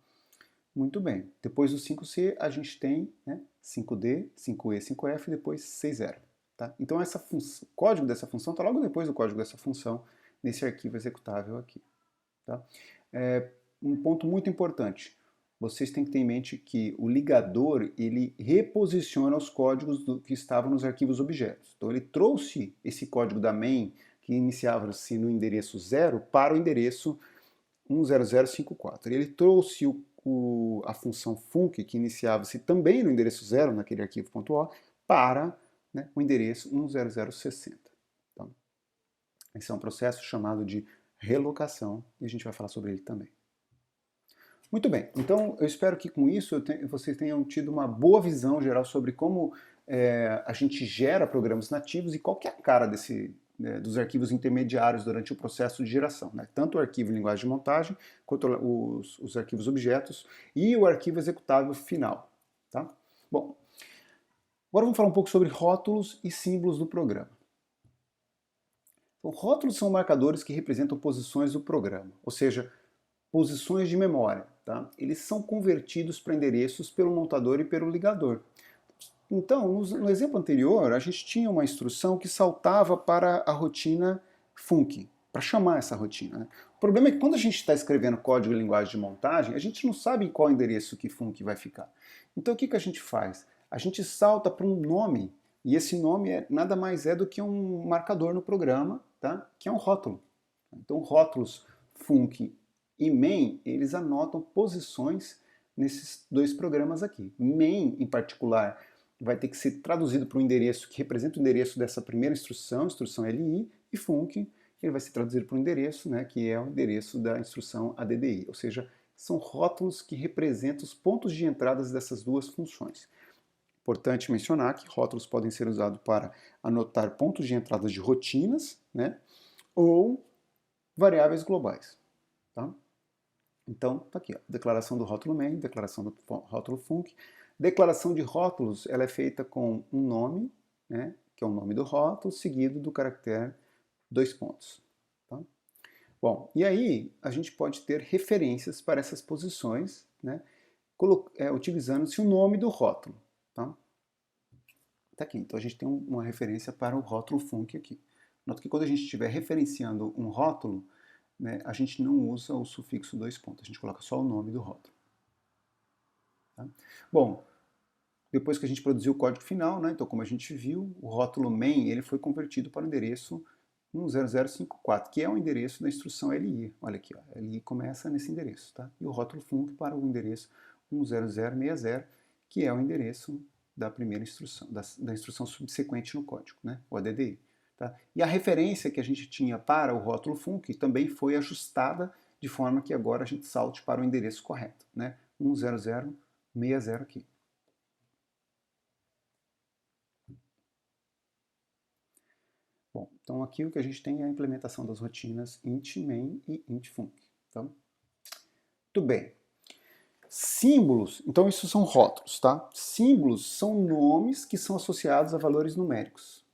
Muito bem. Depois do 5C, a gente tem, né, 5D, 5E, 5F e depois 6.0. Tá? Então o código dessa função está logo depois do código dessa função nesse arquivo executável aqui. Tá? Um ponto muito importante, vocês têm que ter em mente que o ligador ele reposiciona os códigos que estavam nos arquivos objetos. Então ele trouxe esse código da main que iniciava-se no endereço 0 para o endereço 10054. Ele trouxe a função func que iniciava-se também no endereço 0 naquele arquivo.o para, né, o endereço 10060. Então, esse é um processo chamado de relocação e a gente vai falar sobre ele também. Muito bem, então eu espero que com isso vocês tenham tido uma boa visão geral sobre como a gente gera programas nativos e qual que é a cara dos arquivos intermediários durante o processo de geração. Né? Tanto o arquivo em linguagem de montagem, quanto os arquivos objetos e o arquivo executável final. Tá? Bom, agora vamos falar um pouco sobre rótulos e símbolos do programa. Então, rótulos são marcadores que representam posições do programa, ou seja, posições de memória. Tá? Eles são convertidos para endereços pelo montador e pelo ligador. Então, no exemplo anterior, a gente tinha uma instrução que saltava para a rotina func, para chamar essa rotina. Né? O problema é que quando a gente está escrevendo código em linguagem de montagem, a gente não sabe em qual endereço que func vai ficar. Então, o que a gente faz? A gente salta para um nome, e esse nome nada mais é do que um marcador no programa, tá? Que é um rótulo. Então, rótulos func e main, eles anotam posições nesses dois programas aqui. Main, em particular, vai ter que ser traduzido para um endereço que representa o endereço dessa primeira instrução LI, e func, ele vai ser traduzido para um endereço, né, que é o endereço da instrução ADDI. Ou seja, são rótulos que representam os pontos de entradas dessas duas funções. Importante mencionar que rótulos podem ser usados para anotar pontos de entrada de rotinas, né, ou variáveis globais. Tá? Então, tá aqui, ó, declaração do rótulo main, declaração do rótulo func. Declaração de rótulos, ela é feita com um nome, né, que é o nome do rótulo, seguido do caractere 2 pontos. Tá? Bom, e aí a gente pode ter referências para essas posições, né, utilizando-se o nome do rótulo. Tá? Tá aqui, então a gente tem uma referência para o rótulo func aqui. Nota que quando a gente estiver referenciando um rótulo, né, a gente não usa o sufixo 2 pontos, a gente coloca só o nome do rótulo. Tá? Bom, depois que a gente produziu o código final, né, então como a gente viu, o rótulo main ele foi convertido para o endereço 10054, que é o endereço da instrução LI. Olha aqui, ó, LI começa nesse endereço. Tá? E o rótulo func para o endereço 10060, que é o endereço da primeira instrução, da instrução subsequente no código, né, o ADDI. Tá? E a referência que a gente tinha para o rótulo func também foi ajustada de forma que agora a gente salte para o endereço correto, né? 10060 aqui. Bom, então aqui o que a gente tem é a implementação das rotinas int main e int func. Então, muito bem. Símbolos, então isso são rótulos, tá? Símbolos são nomes que são associados a valores numéricos.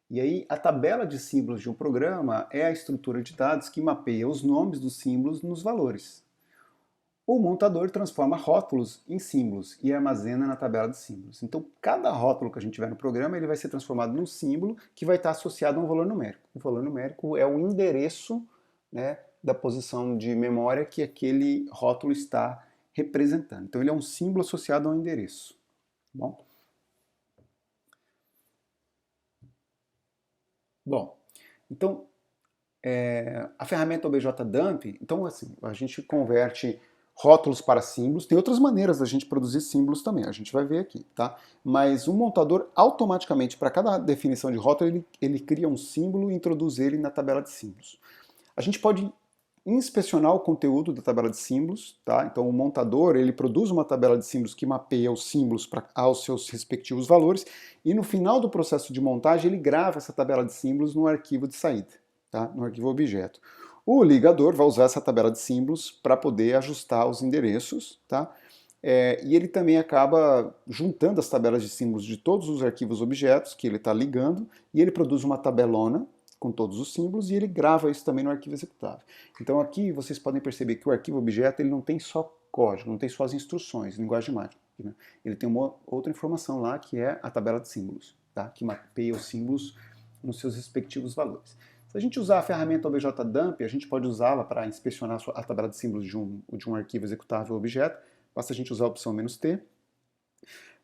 E aí, a tabela de símbolos de um programa é a estrutura de dados que mapeia os nomes dos símbolos nos valores. O montador transforma rótulos em símbolos e armazena na tabela de símbolos. Então, cada rótulo que a gente tiver no programa, ele vai ser transformado num símbolo que vai estar associado a um valor numérico. O valor numérico é o endereço, né, da posição de memória que aquele rótulo está representando. Então, ele é um símbolo associado a um endereço. Bom? Bom, então, a ferramenta OBJDump, então assim, a gente converte rótulos para símbolos. Tem outras maneiras da gente produzir símbolos também, a gente vai ver aqui, tá? Mas o montador automaticamente, para cada definição de rótulo, ele cria um símbolo e introduz ele na tabela de símbolos. A gente pode inspecionar o conteúdo da tabela de símbolos, tá? Então o montador, ele produz uma tabela de símbolos que mapeia os símbolos aos seus respectivos valores e no final do processo de montagem ele grava essa tabela de símbolos no arquivo de saída, tá? No arquivo objeto. O ligador vai usar essa tabela de símbolos para poder ajustar os endereços, tá? E ele também acaba juntando as tabelas de símbolos de todos os arquivos objetos que ele está ligando e ele produz uma tabelona com todos os símbolos e ele grava isso também no arquivo executável. Então aqui vocês podem perceber que o arquivo objeto ele não tem só código, não tem só as instruções, linguagem de máquina. Né? Ele tem uma outra informação lá que é a tabela de símbolos. tá? Que mapeia os símbolos nos seus respectivos valores. Se a gente usar a ferramenta OBJDump, a gente pode usá-la para inspecionar a tabela de símbolos de um arquivo executável objeto, basta a gente usar a opção "-t".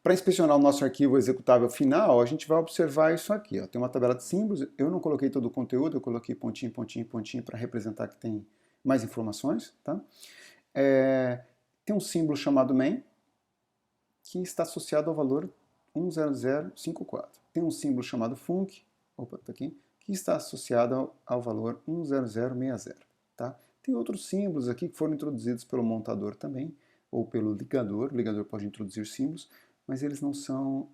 Para inspecionar o nosso arquivo executável final, a gente vai observar isso aqui. Ó. Tem uma tabela de símbolos, eu não coloquei todo o conteúdo, eu coloquei pontinho, pontinho, pontinho para representar que tem mais informações. Tá? Tem um símbolo chamado main, que está associado ao valor 10054. Tem um símbolo chamado func, tá aqui, que está associado ao valor 10060. Tá? Tem outros símbolos aqui que foram introduzidos pelo montador também, ou pelo ligador. O ligador pode introduzir símbolos, mas eles não são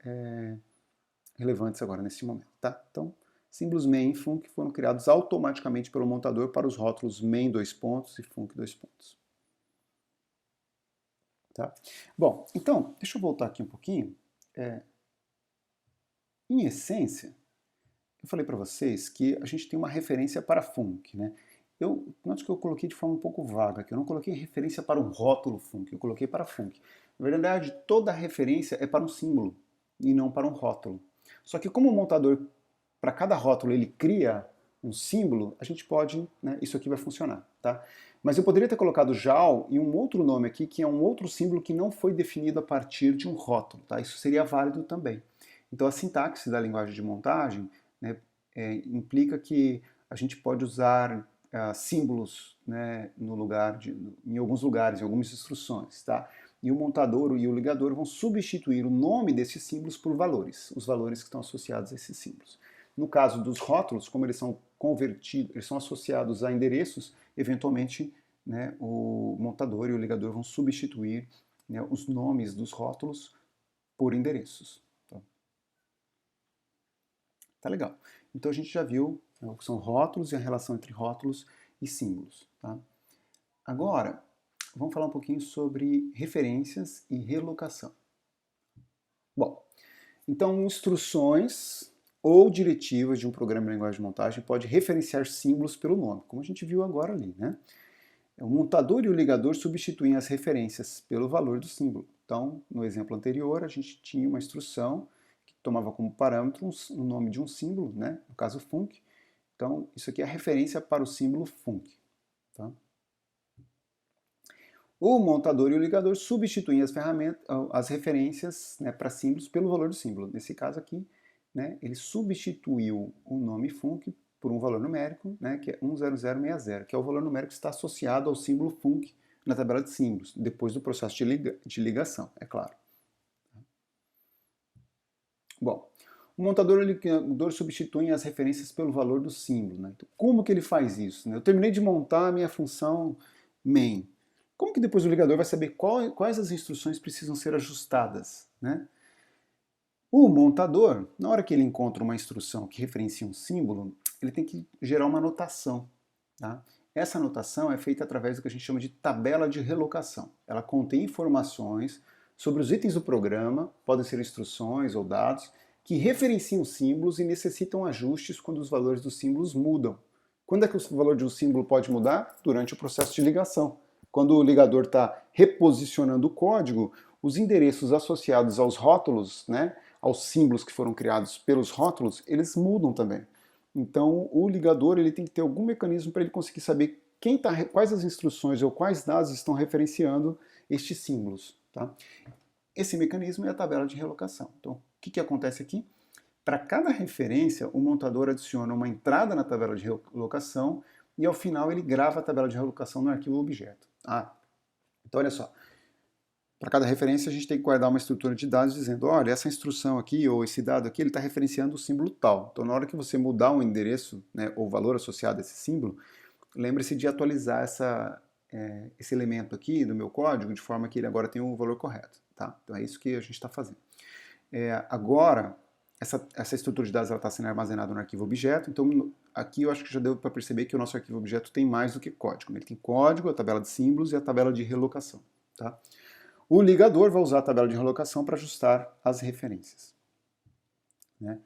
relevantes agora nesse momento. Tá? Então, símbolos main e func foram criados automaticamente pelo montador para os rótulos main (2 pontos) e func (2 pontos). Tá? Bom, então, deixa eu voltar aqui um pouquinho. Em essência, eu falei para vocês que a gente tem uma referência para func, né? Note que eu coloquei de forma um pouco vaga, que eu não coloquei referência para um rótulo func, eu coloquei para func. Na verdade, toda referência é para um símbolo e não para um rótulo. Só que como o montador, para cada rótulo, ele cria um símbolo, a gente pode, né, isso aqui vai funcionar, tá? Mas eu poderia ter colocado JAL e um outro nome aqui, que é um outro símbolo que não foi definido a partir de um rótulo, tá? Isso seria válido também. Então a sintaxe da linguagem de montagem, né, implica que a gente pode usar símbolos, né, em alguns lugares, em algumas instruções, tá? E o montador e o ligador vão substituir o nome desses símbolos por valores, os valores que estão associados a esses símbolos. No caso dos rótulos, como eles são convertidos, eles são associados a endereços, eventualmente, né, o montador e o ligador vão substituir, né, os nomes dos rótulos por endereços. Tá legal. Então a gente já viu, né, o que são rótulos e a relação entre rótulos e símbolos. Tá? Agora, vamos falar um pouquinho sobre referências e relocação. Bom, então instruções ou diretivas de um programa de linguagem de montagem pode referenciar símbolos pelo nome, como a gente viu agora ali, né? O montador e o ligador substituem as referências pelo valor do símbolo. Então, no exemplo anterior, a gente tinha uma instrução que tomava como parâmetro o nome de um símbolo, né? No caso func. Então, isso aqui é a referência para o símbolo func. Tá? O montador e o ligador substituem as referências, né, para símbolos pelo valor do símbolo. Nesse caso aqui, né, ele substituiu o nome func por um valor numérico, né, que é 10060, que é o valor numérico que está associado ao símbolo func na tabela de símbolos, depois do processo de ligação, é claro. Bom, o montador e o ligador substituem as referências pelo valor do símbolo. Né? Então, como que ele faz isso? Né? Eu terminei de montar a minha função main. Como que depois o ligador vai saber quais as instruções precisam ser ajustadas? Né? O montador, na hora que ele encontra uma instrução que referencia um símbolo, ele tem que gerar uma anotação. Tá? Essa anotação é feita através do que a gente chama de tabela de relocação. Ela contém informações sobre os itens do programa, podem ser instruções ou dados, que referenciam símbolos e necessitam ajustes quando os valores dos símbolos mudam. Quando é que o valor de um símbolo pode mudar? Durante o processo de ligação. Quando o ligador está reposicionando o código, os endereços associados aos rótulos, né, aos símbolos que foram criados pelos rótulos, eles mudam também. Então, o ligador ele tem que ter algum mecanismo para ele conseguir saber quais as instruções ou quais dados estão referenciando estes símbolos. Tá? Esse mecanismo é a tabela de relocação. Então, o que acontece aqui? Para cada referência, o montador adiciona uma entrada na tabela de relocação e, ao final, ele grava a tabela de relocação no arquivo objeto. Então, olha só. Para cada referência, a gente tem que guardar uma estrutura de dados dizendo, olha, essa instrução aqui ou esse dado aqui, ele está referenciando o símbolo tal. Então, na hora que você mudar um endereço, né, ou valor associado a esse símbolo, lembre-se de atualizar esse elemento aqui do meu código de forma que ele agora tenha o valor correto. Tá? Então, é isso que a gente está fazendo. Agora, essa estrutura de dados está sendo armazenada no arquivo objeto, então aqui eu acho que já deu para perceber que o nosso arquivo objeto tem mais do que código. Ele tem código, a tabela de símbolos e a tabela de relocação. Tá? O ligador vai usar a tabela de relocação para ajustar as referências. Né?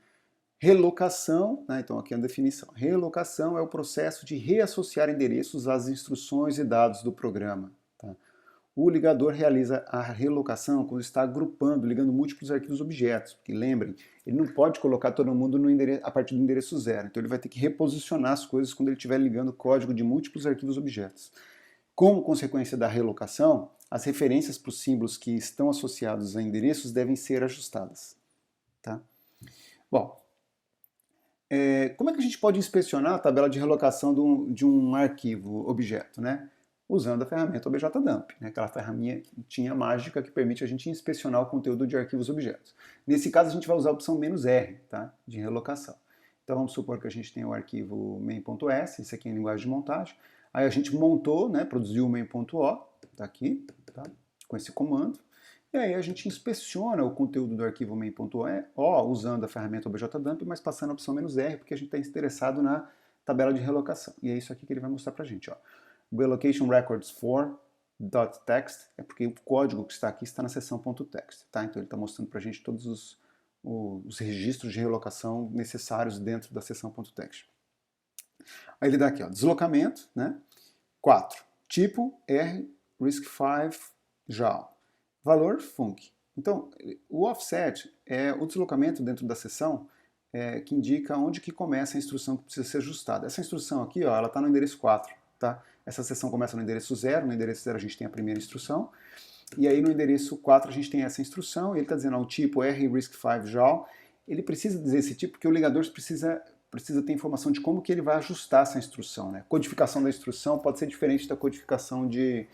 Relocação, né, então aqui é a definição. Relocação é o processo de reassociar endereços às instruções e dados do programa. Tá? O ligador realiza a relocação quando está agrupando, ligando múltiplos arquivos objetos. Porque lembrem, ele não pode colocar todo mundo no endereço, a partir do endereço zero. Então ele vai ter que reposicionar as coisas quando ele estiver ligando código de múltiplos arquivos objetos. Como consequência da relocação, as referências para os símbolos que estão associados a endereços devem ser ajustadas. Tá? Bom, como é que a gente pode inspecionar a tabela de relocação de um arquivo objeto, né? Usando a ferramenta OBJDump, né? Aquela ferramentinha mágica que permite a gente inspecionar o conteúdo de arquivos objetos. Nesse caso, a gente vai usar a opção "-r", tá? De relocação. Então, vamos supor que a gente tem o arquivo main.s, esse aqui é em linguagem de montagem. Aí a gente montou, né? Produziu o main.o, tá aqui, tá? Com esse comando. E aí a gente inspeciona o conteúdo do arquivo main.o usando a ferramenta OBJDump, mas passando a opção "-r", porque a gente está interessado na tabela de relocação. E é isso aqui que ele vai mostrar para a gente. Ó. Relocation records for.txt é porque o código que está aqui está na seção .txt. Tá? Então ele está mostrando para a gente todos os registros de relocação necessários dentro da seção .txt. Aí ele dá aqui, ó, deslocamento, né? 4. Tipo R RISC-V JAL. Valor func. Então, o offset é o deslocamento dentro da seção que indica onde que começa a instrução que precisa ser ajustada. Essa instrução aqui, ó, ela está no endereço 4. Tá? Essa seção começa no endereço 0, no endereço 0 a gente tem a primeira instrução, e aí no endereço 4 a gente tem essa instrução, e ele está dizendo, ó, o tipo R RISC-V JAL, ele precisa dizer esse tipo porque o ligador precisa ter informação de como que ele vai ajustar essa instrução. Né? Codificação da instrução pode ser diferente da codificação de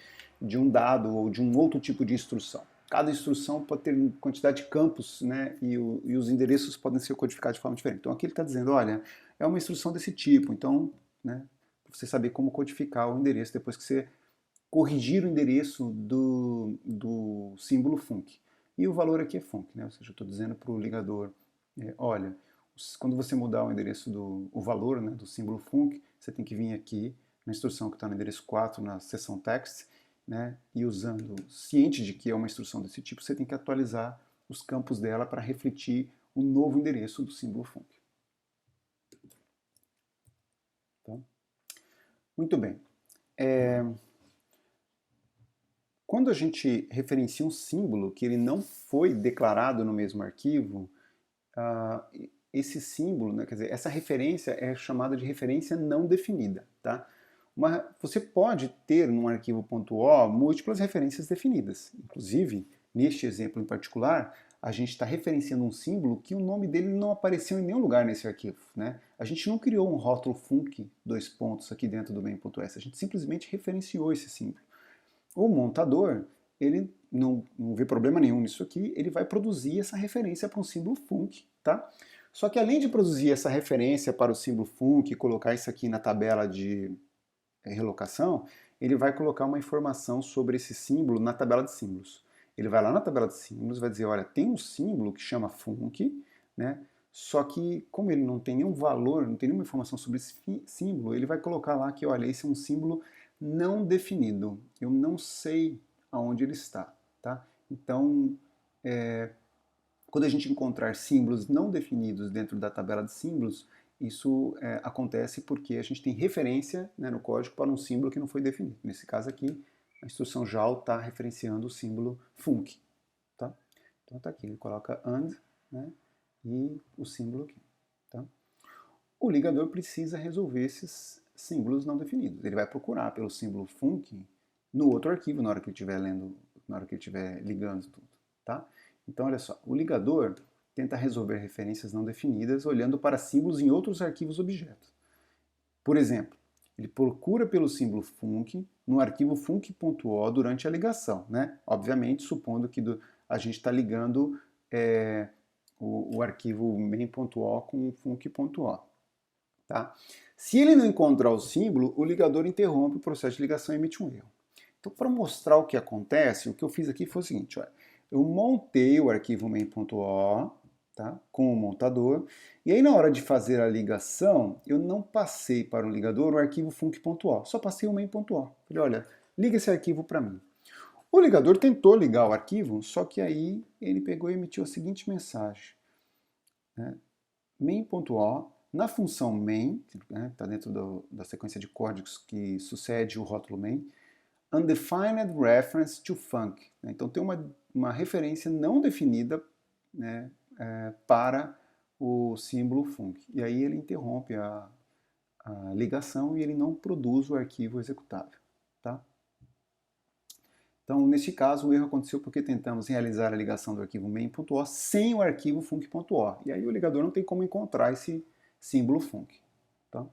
um dado ou de um outro tipo de instrução. Cada instrução pode ter uma quantidade de campos, né, e os endereços podem ser codificados de forma diferente. Então aqui ele está dizendo, olha, é uma instrução desse tipo, então, né, para você saber como codificar o endereço depois que você corrigir o endereço do símbolo func. E o valor aqui é func, né, ou seja, eu estou dizendo para o ligador, olha, quando você mudar o endereço o valor, né, do símbolo func, você tem que vir aqui na instrução que está no endereço 4, na seção text, né, e usando, ciente de que é uma instrução desse tipo, você tem que atualizar os campos dela para refletir o novo endereço do símbolo func. Tá? Muito bem. Quando a gente referencia um símbolo que ele não foi declarado no mesmo arquivo, esse símbolo, né, quer dizer, essa referência é chamada de referência não definida. Tá? Você pode ter num arquivo .o múltiplas referências definidas. Inclusive, neste exemplo em particular, a gente está referenciando um símbolo que o nome dele não apareceu em nenhum lugar nesse arquivo. Né? A gente não criou um rótulo func, aqui dentro do main.s, a gente simplesmente referenciou esse símbolo. O montador, ele não vê problema nenhum nisso aqui, ele vai produzir essa referência para um símbolo func. Tá? Só que além de produzir essa referência para o símbolo func e colocar isso aqui na tabela de relocação, ele vai colocar uma informação sobre esse símbolo na tabela de símbolos. Ele vai lá na tabela de símbolos, vai dizer, olha, tem um símbolo que chama func, né? Só que como ele não tem nenhum valor, não tem nenhuma informação sobre esse símbolo, ele vai colocar lá que, olha, esse é um símbolo não definido. Eu não sei aonde ele está, tá? Então, quando a gente encontrar símbolos não definidos dentro da tabela de símbolos, isso acontece porque a gente tem referência, né, no código para um símbolo que não foi definido. Nesse caso aqui, a instrução JAL está referenciando o símbolo func. Tá? Então está aqui, ele coloca AND, né, e o símbolo aqui. Tá? O ligador precisa resolver esses símbolos não definidos. Ele vai procurar pelo símbolo func no outro arquivo na hora que ele estiver lendo, na hora que ele estiver ligando tudo. Tá? Então olha só, o ligador tenta resolver referências não definidas olhando para símbolos em outros arquivos objeto. Por exemplo, ele procura pelo símbolo func no arquivo func.o durante a ligação, né? Obviamente, supondo que a gente está ligando o arquivo main.o com func.o. Tá? Se ele não encontrar o símbolo, o ligador interrompe o processo de ligação e emite um erro. Então, para mostrar o que acontece, o que eu fiz aqui foi o seguinte, olha, eu montei o arquivo main.o, tá, com o montador, e aí na hora de fazer a ligação, eu não passei para o ligador o arquivo func.o, só passei o main.o. Falei, olha, liga esse arquivo para mim. O ligador tentou ligar o arquivo, só que aí ele pegou e emitiu a seguinte mensagem, né, main.o, na função main, que está dentro da sequência de códigos que sucede o rótulo main, undefined reference to func. Então tem uma referência não definida, né, para o símbolo func. E aí ele interrompe a ligação e ele não produz o arquivo executável. Tá? Então, neste caso, o erro aconteceu porque tentamos realizar a ligação do arquivo main.o sem o arquivo func.o. E aí o ligador não tem como encontrar esse símbolo func. Tá?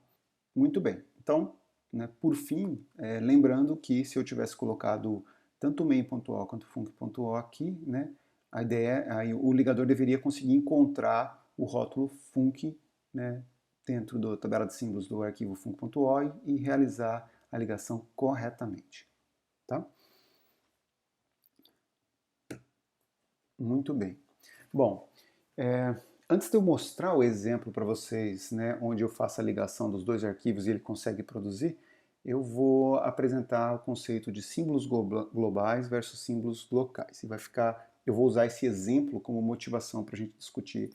Muito bem. Então, né, por fim, lembrando que se eu tivesse colocado tanto main.o quanto func.o aqui, né, a ideia aí o ligador deveria conseguir encontrar o rótulo func, né, dentro da tabela de símbolos do arquivo func.o e realizar a ligação corretamente. Tá? Muito bem. Bom, antes de eu mostrar o exemplo para vocês, né, onde eu faço a ligação dos dois arquivos e ele consegue produzir, eu vou apresentar o conceito de símbolos globais versus símbolos locais. E eu vou usar esse exemplo como motivação para a gente discutir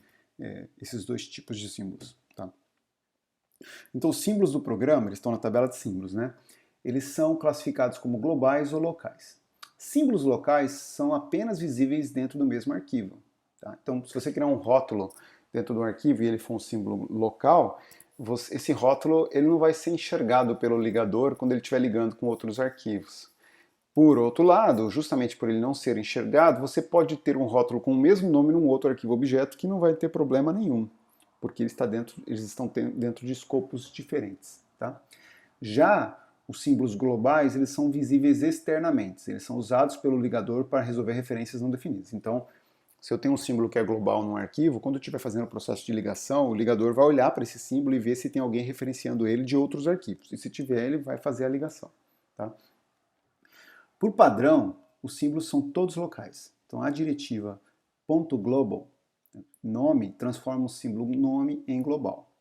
esses dois tipos de símbolos. Tá? Então, os símbolos do programa, eles estão na tabela de símbolos, né? Eles são classificados como globais ou locais. Símbolos locais são apenas visíveis dentro do mesmo arquivo. Tá? Então, se você criar um rótulo dentro do arquivo e ele for um símbolo local, esse rótulo ele não vai ser enxergado pelo ligador quando ele estiver ligando com outros arquivos. Por outro lado, justamente por ele não ser enxergado, você pode ter um rótulo com o mesmo nome num outro arquivo objeto que não vai ter problema nenhum, porque eles estão dentro de escopos diferentes. Tá? Já os símbolos globais, eles são visíveis externamente, eles são usados pelo ligador para resolver referências não definidas. Então, se eu tenho um símbolo que é global num arquivo, quando eu estiver fazendo o processo de ligação, o ligador vai olhar para esse símbolo e ver se tem alguém referenciando ele de outros arquivos. E se tiver, ele vai fazer a ligação. Tá? Por padrão, os símbolos são todos locais. Então, a diretiva .global, nome, transforma o símbolo nome em global.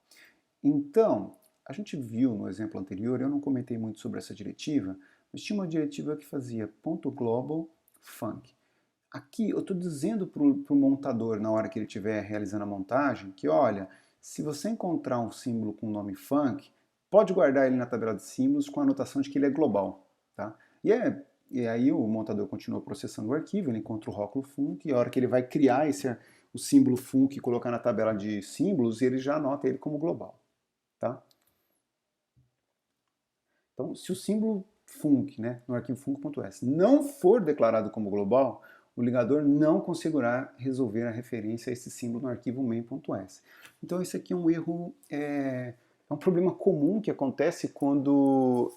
Então, a gente viu no exemplo anterior, eu não comentei muito sobre essa diretiva, mas tinha uma diretiva que fazia .global func. Aqui eu estou dizendo para o montador, na hora que ele estiver realizando a montagem, que olha, se você encontrar um símbolo com o nome func, pode guardar ele na tabela de símbolos com a anotação de que ele é global. Tá? E aí o montador continua processando o arquivo, ele encontra o rótulo func, e a hora que ele vai criar o símbolo func e colocar na tabela de símbolos, ele já anota ele como global. Tá? Então, se o símbolo func, né, no arquivo func.s, não for declarado como global, o ligador não conseguirá resolver a referência a esse símbolo no arquivo main.s. Então, esse aqui é um erro, é um problema comum que acontece quando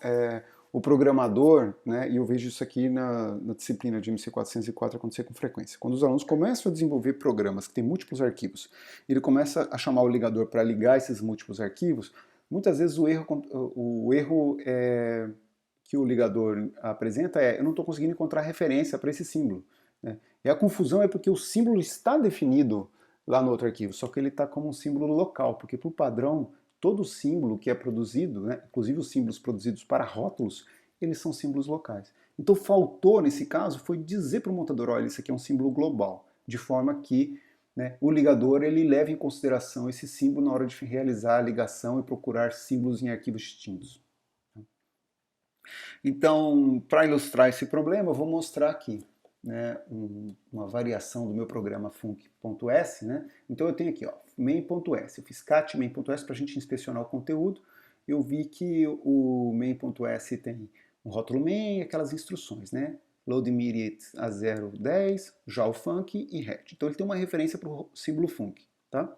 o programador, né, e eu vejo isso aqui na disciplina de MC404 acontecer com frequência. Quando os alunos começam a desenvolver programas que têm múltiplos arquivos, ele começa a chamar o ligador para ligar esses múltiplos arquivos, muitas vezes o erro que o ligador apresenta eu não estou conseguindo encontrar referência para esse símbolo. Né? E a confusão é porque o símbolo está definido lá no outro arquivo, só que ele está como um símbolo local, porque por padrão, todo símbolo que é produzido, né, inclusive os símbolos produzidos para rótulos, eles são símbolos locais. Então faltou, nesse caso, foi dizer para o montador, olha, isso aqui é um símbolo global, de forma que, né, o ligador ele leva em consideração esse símbolo na hora de realizar a ligação e procurar símbolos em arquivos distintos. Então, para ilustrar esse problema, eu vou mostrar aqui, né, uma variação do meu programa func.s. Né? Então eu tenho aqui main.s. Eu fiz cat main.s para a gente inspecionar o conteúdo. Eu vi que o main.s tem um rótulo main e aquelas instruções, né? Load immediate a 0.10, já o func e head. Então ele tem uma referência para o símbolo func. Tá?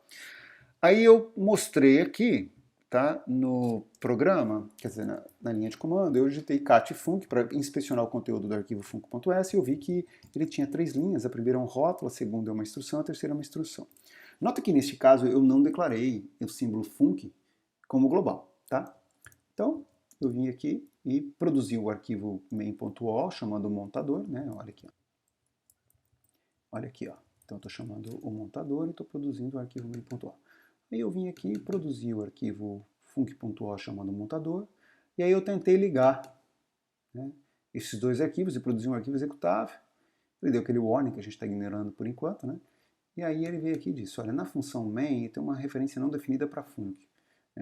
Aí eu mostrei aqui, tá, no programa, quer dizer, na linha de comando, eu digitei cat func para inspecionar o conteúdo do arquivo func.s e eu vi que ele tinha 3 linhas, a primeira é um rótulo, a segunda é uma instrução, a terceira é uma instrução. Nota que neste caso eu não declarei o símbolo func como global, tá? Então, eu vim aqui e produzi o arquivo main.o, chamando o montador, né? Olha aqui, ó. Olha aqui, ó. Então, eu estou chamando o montador e estou produzindo o arquivo main.o. Aí eu vim aqui e produzi o arquivo func.o chamando o montador, e aí eu tentei ligar, né, esses dois arquivos e produzir um arquivo executável. Ele deu aquele warning que a gente está ignorando por enquanto, né? E aí ele veio aqui e disse, olha, na função main tem uma referência não definida para func.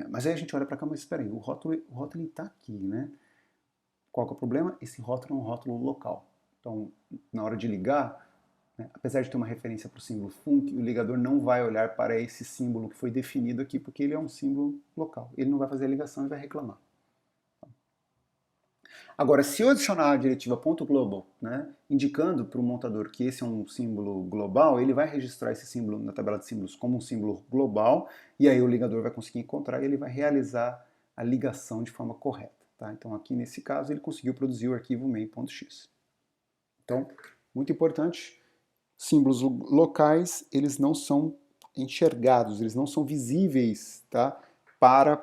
Mas aí a gente olha para cá, mas espera aí, o rótulo está aqui, né? Qual que é o problema? Esse rótulo é um rótulo local. Então, na hora de ligar, né, apesar de ter uma referência para o símbolo func, o ligador não vai olhar para esse símbolo que foi definido aqui, porque ele é um símbolo local. Ele não vai fazer a ligação e vai reclamar. Agora, se eu adicionar a diretiva .global, né, indicando para o montador que esse é um símbolo global, ele vai registrar esse símbolo na tabela de símbolos como um símbolo global, e aí o ligador vai conseguir encontrar e ele vai realizar a ligação de forma correta. Tá? Então, aqui nesse caso, ele conseguiu produzir o arquivo main.x. Então, muito importante, símbolos locais, eles não são enxergados, eles não são visíveis, tá, para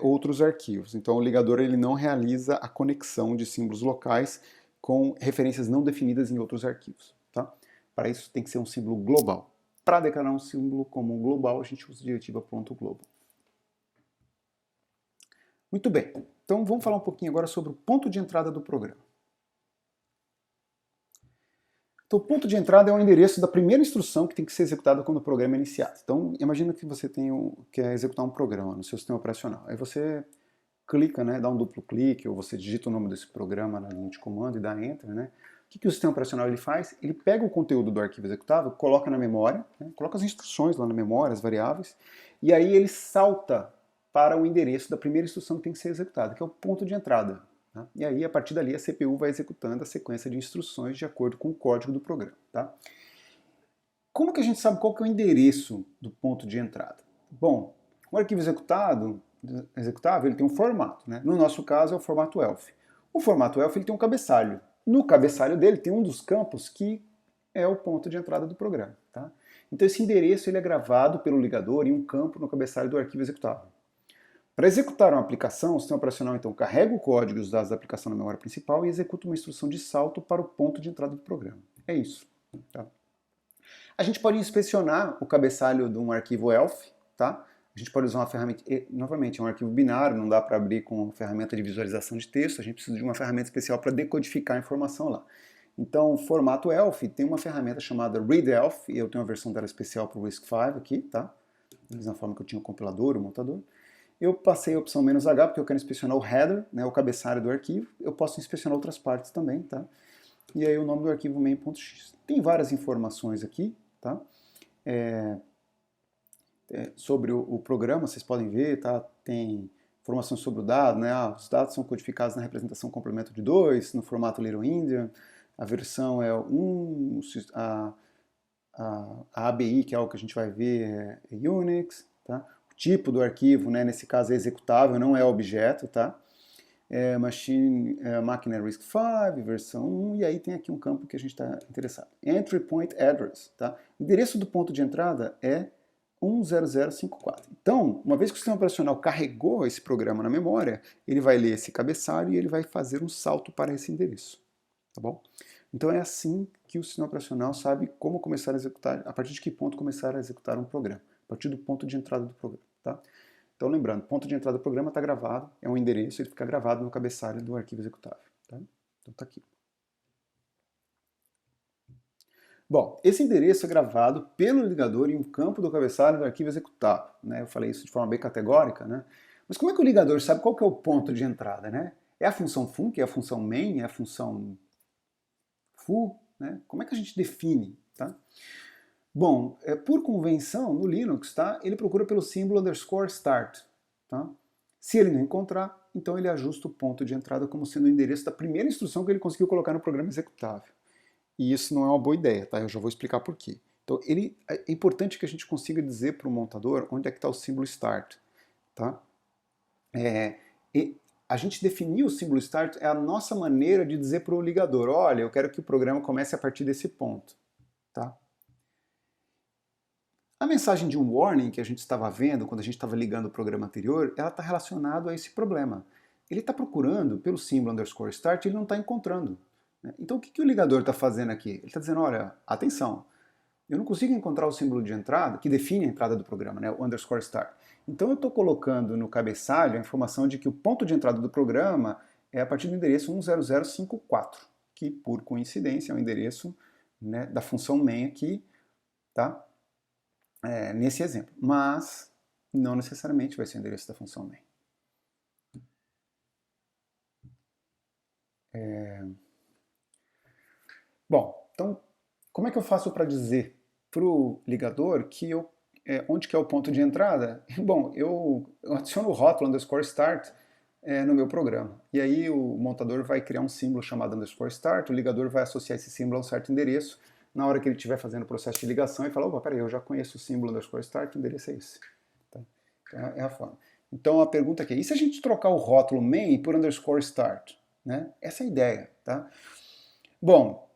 outros arquivos. Então, o ligador ele não realiza a conexão de símbolos locais com referências não definidas em outros arquivos. Tá? Para isso, tem que ser um símbolo global. Para declarar um símbolo como global, a gente usa a diretiva .global. Muito bem. Então, vamos falar um pouquinho agora sobre o ponto de entrada do programa. Então, o ponto de entrada é o endereço da primeira instrução que tem que ser executada quando o programa é iniciado. Então, imagina que você quer executar um programa no seu sistema operacional. Aí você clica, né, dá um duplo clique, ou você digita o nome desse programa na linha de comando e dá Enter. Né? O que o sistema operacional ele faz? Ele pega o conteúdo do arquivo executável, coloca na memória, né, coloca as instruções lá na memória, as variáveis, e aí ele salta para o endereço da primeira instrução que tem que ser executada, que é o ponto de entrada. Tá? E aí, a partir dali, a CPU vai executando a sequência de instruções de acordo com o código do programa. Tá? Como que a gente sabe qual que é o endereço do ponto de entrada? Bom, o arquivo executável ele tem um formato. Né? No nosso caso, é o formato ELF. O formato ELF ele tem um cabeçalho. No cabeçalho dele tem um dos campos que é o ponto de entrada do programa. Tá? Então, esse endereço ele é gravado pelo ligador em um campo no cabeçalho do arquivo executável. Para executar uma aplicação, o sistema operacional então carrega o código e os dados da aplicação na memória principal e executa uma instrução de salto para o ponto de entrada do programa. É isso. Tá? A gente pode inspecionar o cabeçalho de um arquivo ELF. Tá? A gente pode usar uma ferramenta, novamente, é um arquivo binário, não dá para abrir com ferramenta de visualização de texto, a gente precisa de uma ferramenta especial para decodificar a informação lá. Então, o formato ELF tem uma ferramenta chamada readelf, e eu tenho uma versão dela especial para o RISC-V aqui, tá? Da mesma forma que eu tinha o compilador, o montador. Eu passei a opção "-h", porque eu quero inspecionar o header, né, o cabeçalho do arquivo. Eu posso inspecionar outras partes também, tá? E aí o nome do arquivo main.x. Tem várias informações aqui, tá? Sobre o programa, vocês podem ver, tá? Tem informações sobre o dado, né? Os dados são codificados na representação complemento de 2, no formato Little Endian. A versão é 1, a ABI, que é o que a gente vai ver, é Unix, tá? Tipo do arquivo, né, nesse caso é executável, não é objeto, tá? Máquina RISC-V, versão 1, e aí tem aqui um campo que a gente está interessado. Entry Point Address, tá? O endereço do ponto de entrada é 10054. Então, uma vez que o sistema operacional carregou esse programa na memória, ele vai ler esse cabeçalho e ele vai fazer um salto para esse endereço, tá bom? Então é assim que o sistema operacional sabe como começar a executar, a partir de que ponto começar a executar um programa, a partir do ponto de entrada do programa. Tá? Então lembrando, ponto de entrada do programa está gravado, é um endereço, ele fica gravado no cabeçalho do arquivo executável. Tá? Então está aqui. Bom, esse endereço é gravado pelo ligador em um campo do cabeçalho do arquivo executável. Né? Eu falei isso de forma bem categórica, né? Mas como é que o ligador sabe qual que é o ponto de entrada? Né? É a função func, é a função main, é a função foo? Né? Como é que a gente define? Tá? Bom, por convenção, no Linux, tá, ele procura pelo símbolo _start. Tá? Se ele não encontrar, então ele ajusta o ponto de entrada como sendo o endereço da primeira instrução que ele conseguiu colocar no programa executável. E isso não é uma boa ideia, tá? Eu já vou explicar por quê. Então, é importante que a gente consiga dizer para o montador onde é que está o símbolo start. Tá? A gente definir o símbolo start é a nossa maneira de dizer para o ligador, olha, eu quero que o programa comece a partir desse ponto. Tá? A mensagem de um warning que a gente estava vendo quando a gente estava ligando o programa anterior, ela está relacionada a esse problema. Ele está procurando pelo símbolo _start e ele não está encontrando. Né? Então o que o ligador está fazendo aqui? Ele está dizendo, olha, atenção, eu não consigo encontrar o símbolo de entrada, que define a entrada do programa, né, o _start. Então eu estou colocando no cabeçalho a informação de que o ponto de entrada do programa é a partir do endereço 10054, que por coincidência é o endereço, né, da função main aqui, tá? Nesse exemplo, mas não necessariamente vai ser o endereço da função main. Bom, então, como é que eu faço para dizer para o ligador que onde que é o ponto de entrada? Bom, eu adiciono o rótulo underscore start no meu programa. E aí o montador vai criar um símbolo chamado underscore start, o ligador vai associar esse símbolo a um certo endereço. Na hora que ele estiver fazendo o processo de ligação, ele fala, opa, peraí, eu já conheço o símbolo underscore start, o endereço é esse. Tá? Então, é a forma. Então a pergunta aqui é, e se a gente trocar o rótulo main por underscore start? Né? Essa é a ideia. Tá? Bom,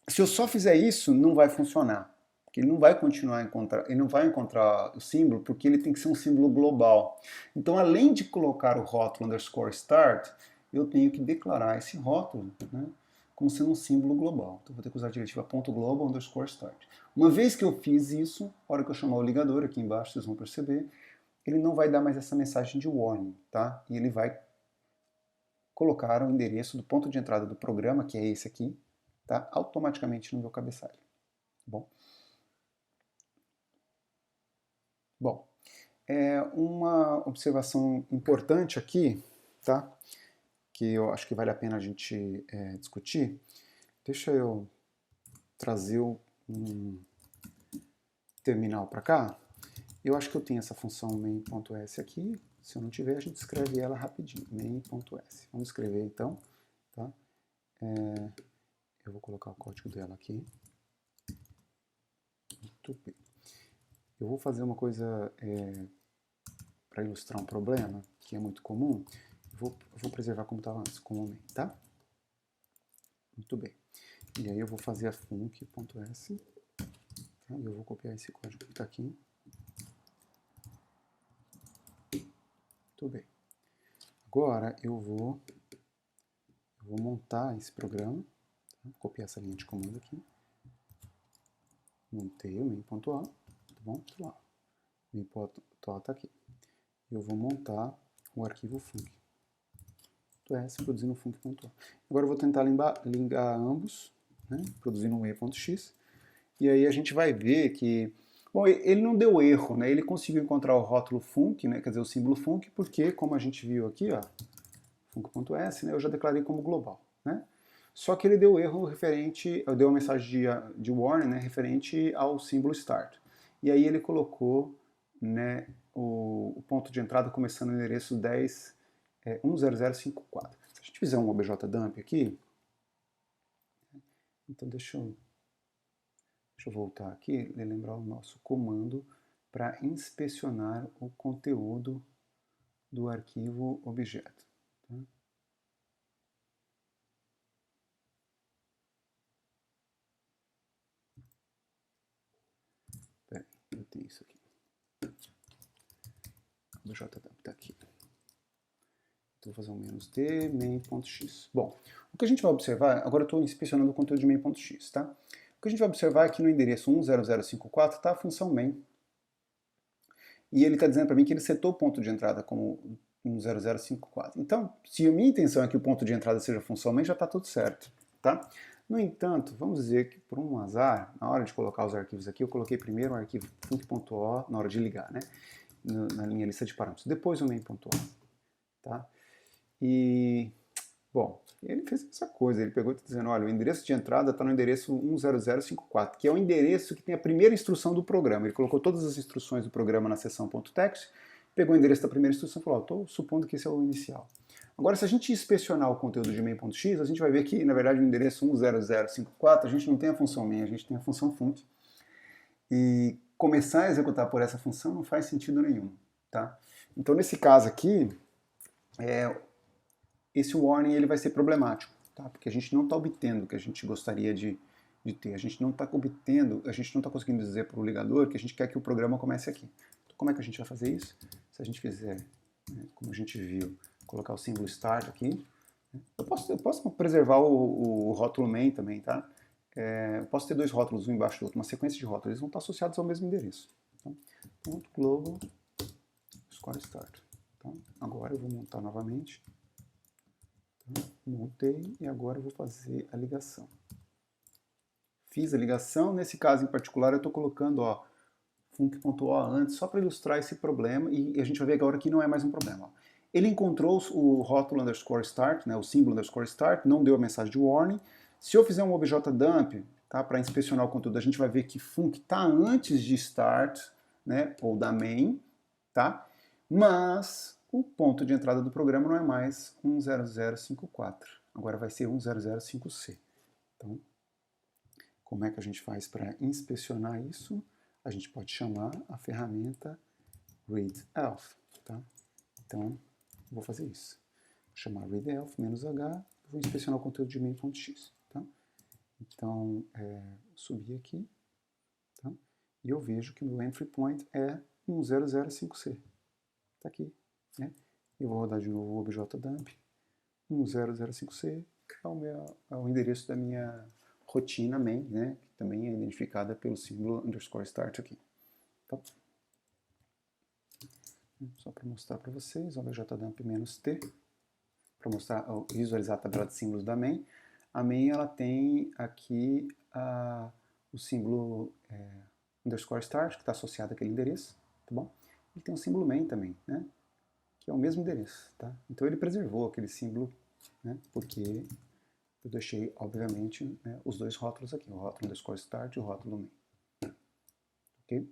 se eu só fizer isso, não vai funcionar. Porque ele não vai continuar a encontrar, ele não vai encontrar o símbolo, porque ele tem que ser um símbolo global. Então, além de colocar o rótulo underscore start, eu tenho que declarar esse rótulo, né, como sendo um símbolo global. Então, vou ter que usar a diretiva .global underscore start. Uma vez que eu fiz isso, a hora que eu chamar o ligador, aqui embaixo vocês vão perceber, ele não vai dar mais essa mensagem de warning, tá? E ele vai colocar o endereço do ponto de entrada do programa, que é esse aqui, tá? Automaticamente no meu cabeçalho. Bom, uma observação importante aqui, tá? Que eu acho que vale a pena a gente discutir. Deixa eu trazer um terminal para cá. Eu acho que eu tenho essa função main.s aqui. Se eu não tiver, a gente escreve ela rapidinho. Main.s. Vamos escrever então. Tá? Eu vou colocar o código dela aqui. Muito bem. Eu vou fazer uma coisa para ilustrar um problema que é muito comum. Eu vou preservar como estava antes, como main, tá? Muito bem. E aí eu vou fazer a func.s. Tá? E eu vou copiar esse código que está aqui. Muito bem. Agora eu vou montar esse programa. Tá? Vou copiar essa linha de comando aqui. Montei o main.a. Tá bom? Tá lá. Main.a está aqui. Eu vou montar o arquivo func.s produzindo func.a. Agora eu vou tentar ligar ambos, né? Produzindo um e.x. E aí a gente vai ver que, bom, ele não deu erro, né? Ele conseguiu encontrar o rótulo func, né? Quer dizer, o símbolo func, porque, como a gente viu aqui, ó, func.s, né? Eu já declarei como global, né? Só que ele deu erro referente, deu uma mensagem de warning, né? Referente ao símbolo start. E aí ele colocou, né, o ponto de entrada começando no endereço 10054. Se a gente fizer um objdump aqui, então deixa eu voltar aqui e lembrar o nosso comando para inspecionar o conteúdo do arquivo objeto. Tá? Peraí, eu tenho isso aqui. O objdump está aqui. Então vou fazer um "-d main.x". Bom, o que a gente vai observar, agora eu estou inspecionando o conteúdo de main.x, tá? O que a gente vai observar é que no endereço 10054 está a função main. E ele está dizendo para mim que ele setou o ponto de entrada como 10054. Então, se a minha intenção é que o ponto de entrada seja a função main, já está tudo certo, tá? No entanto, vamos dizer que por um azar, na hora de colocar os arquivos aqui, eu coloquei primeiro o arquivo func.o na hora de ligar, né? Na minha lista de parâmetros. Depois o main.o, tá? E, bom, ele fez essa coisa, ele pegou e está dizendo, olha, o endereço de entrada está no endereço 10054, que é o endereço que tem a primeira instrução do programa. Ele colocou todas as instruções do programa na seção .text, pegou o endereço da primeira instrução e falou, estou supondo que esse é o inicial. Agora, se a gente inspecionar o conteúdo de main.x, a gente vai ver que, na verdade, no endereço 10054, a gente não tem a função main, a gente tem a função func. E começar a executar por essa função não faz sentido nenhum, tá? Então, nesse caso aqui, esse warning ele vai ser problemático, tá? Porque a gente não está obtendo o que a gente gostaria de ter. A gente não está obtendo, a gente não está conseguindo dizer para o ligador que a gente quer que o programa comece aqui. Então, como é que a gente vai fazer isso? Se a gente fizer, né, como a gente viu, colocar o símbolo start aqui, né? eu posso preservar o rótulo main também, tá? Eu posso ter dois rótulos um embaixo do outro, uma sequência de rótulos, eles vão estar associados ao mesmo endereço. Então, .global score start. Então, agora eu vou montar novamente. Montei e agora eu vou fazer a ligação. Fiz a ligação, nesse caso em particular eu estou colocando func.o antes, só para ilustrar esse problema, e a gente vai ver agora que não é mais um problema. Ó. Ele encontrou o rótulo underscore start, né, o símbolo underscore start, não deu a mensagem de warning. Se eu fizer um objdump, tá, para inspecionar o conteúdo, a gente vai ver que func está antes de start, né, ou da main, tá? Mas o ponto de entrada do programa não é mais 10054, agora vai ser 1005C. Então, como é que a gente faz para inspecionar isso? A gente pode chamar a ferramenta readelf, tá? Então, vou fazer isso. Vou chamar readelf -h, vou inspecionar o conteúdo de main.x, tá? Então, subir aqui, tá? E eu vejo que o meu entry point é 1005C. Está aqui, né? Eu vou rodar de novo o objdump. 1005C é o endereço da minha rotina main, né? Que também é identificada pelo símbolo underscore start aqui. Tá? Só para mostrar para vocês, objdump -t, para visualizar a tabela de símbolos da main. A main ela tem aqui o símbolo underscore start, que está associado àquele endereço, tá bom? Ele tem um símbolo main também, né? Que é o mesmo endereço, tá? Então ele preservou aquele símbolo, né? Porque eu deixei, obviamente, né, os dois rótulos aqui, o rótulo underscore start e o rótulo main. Ok?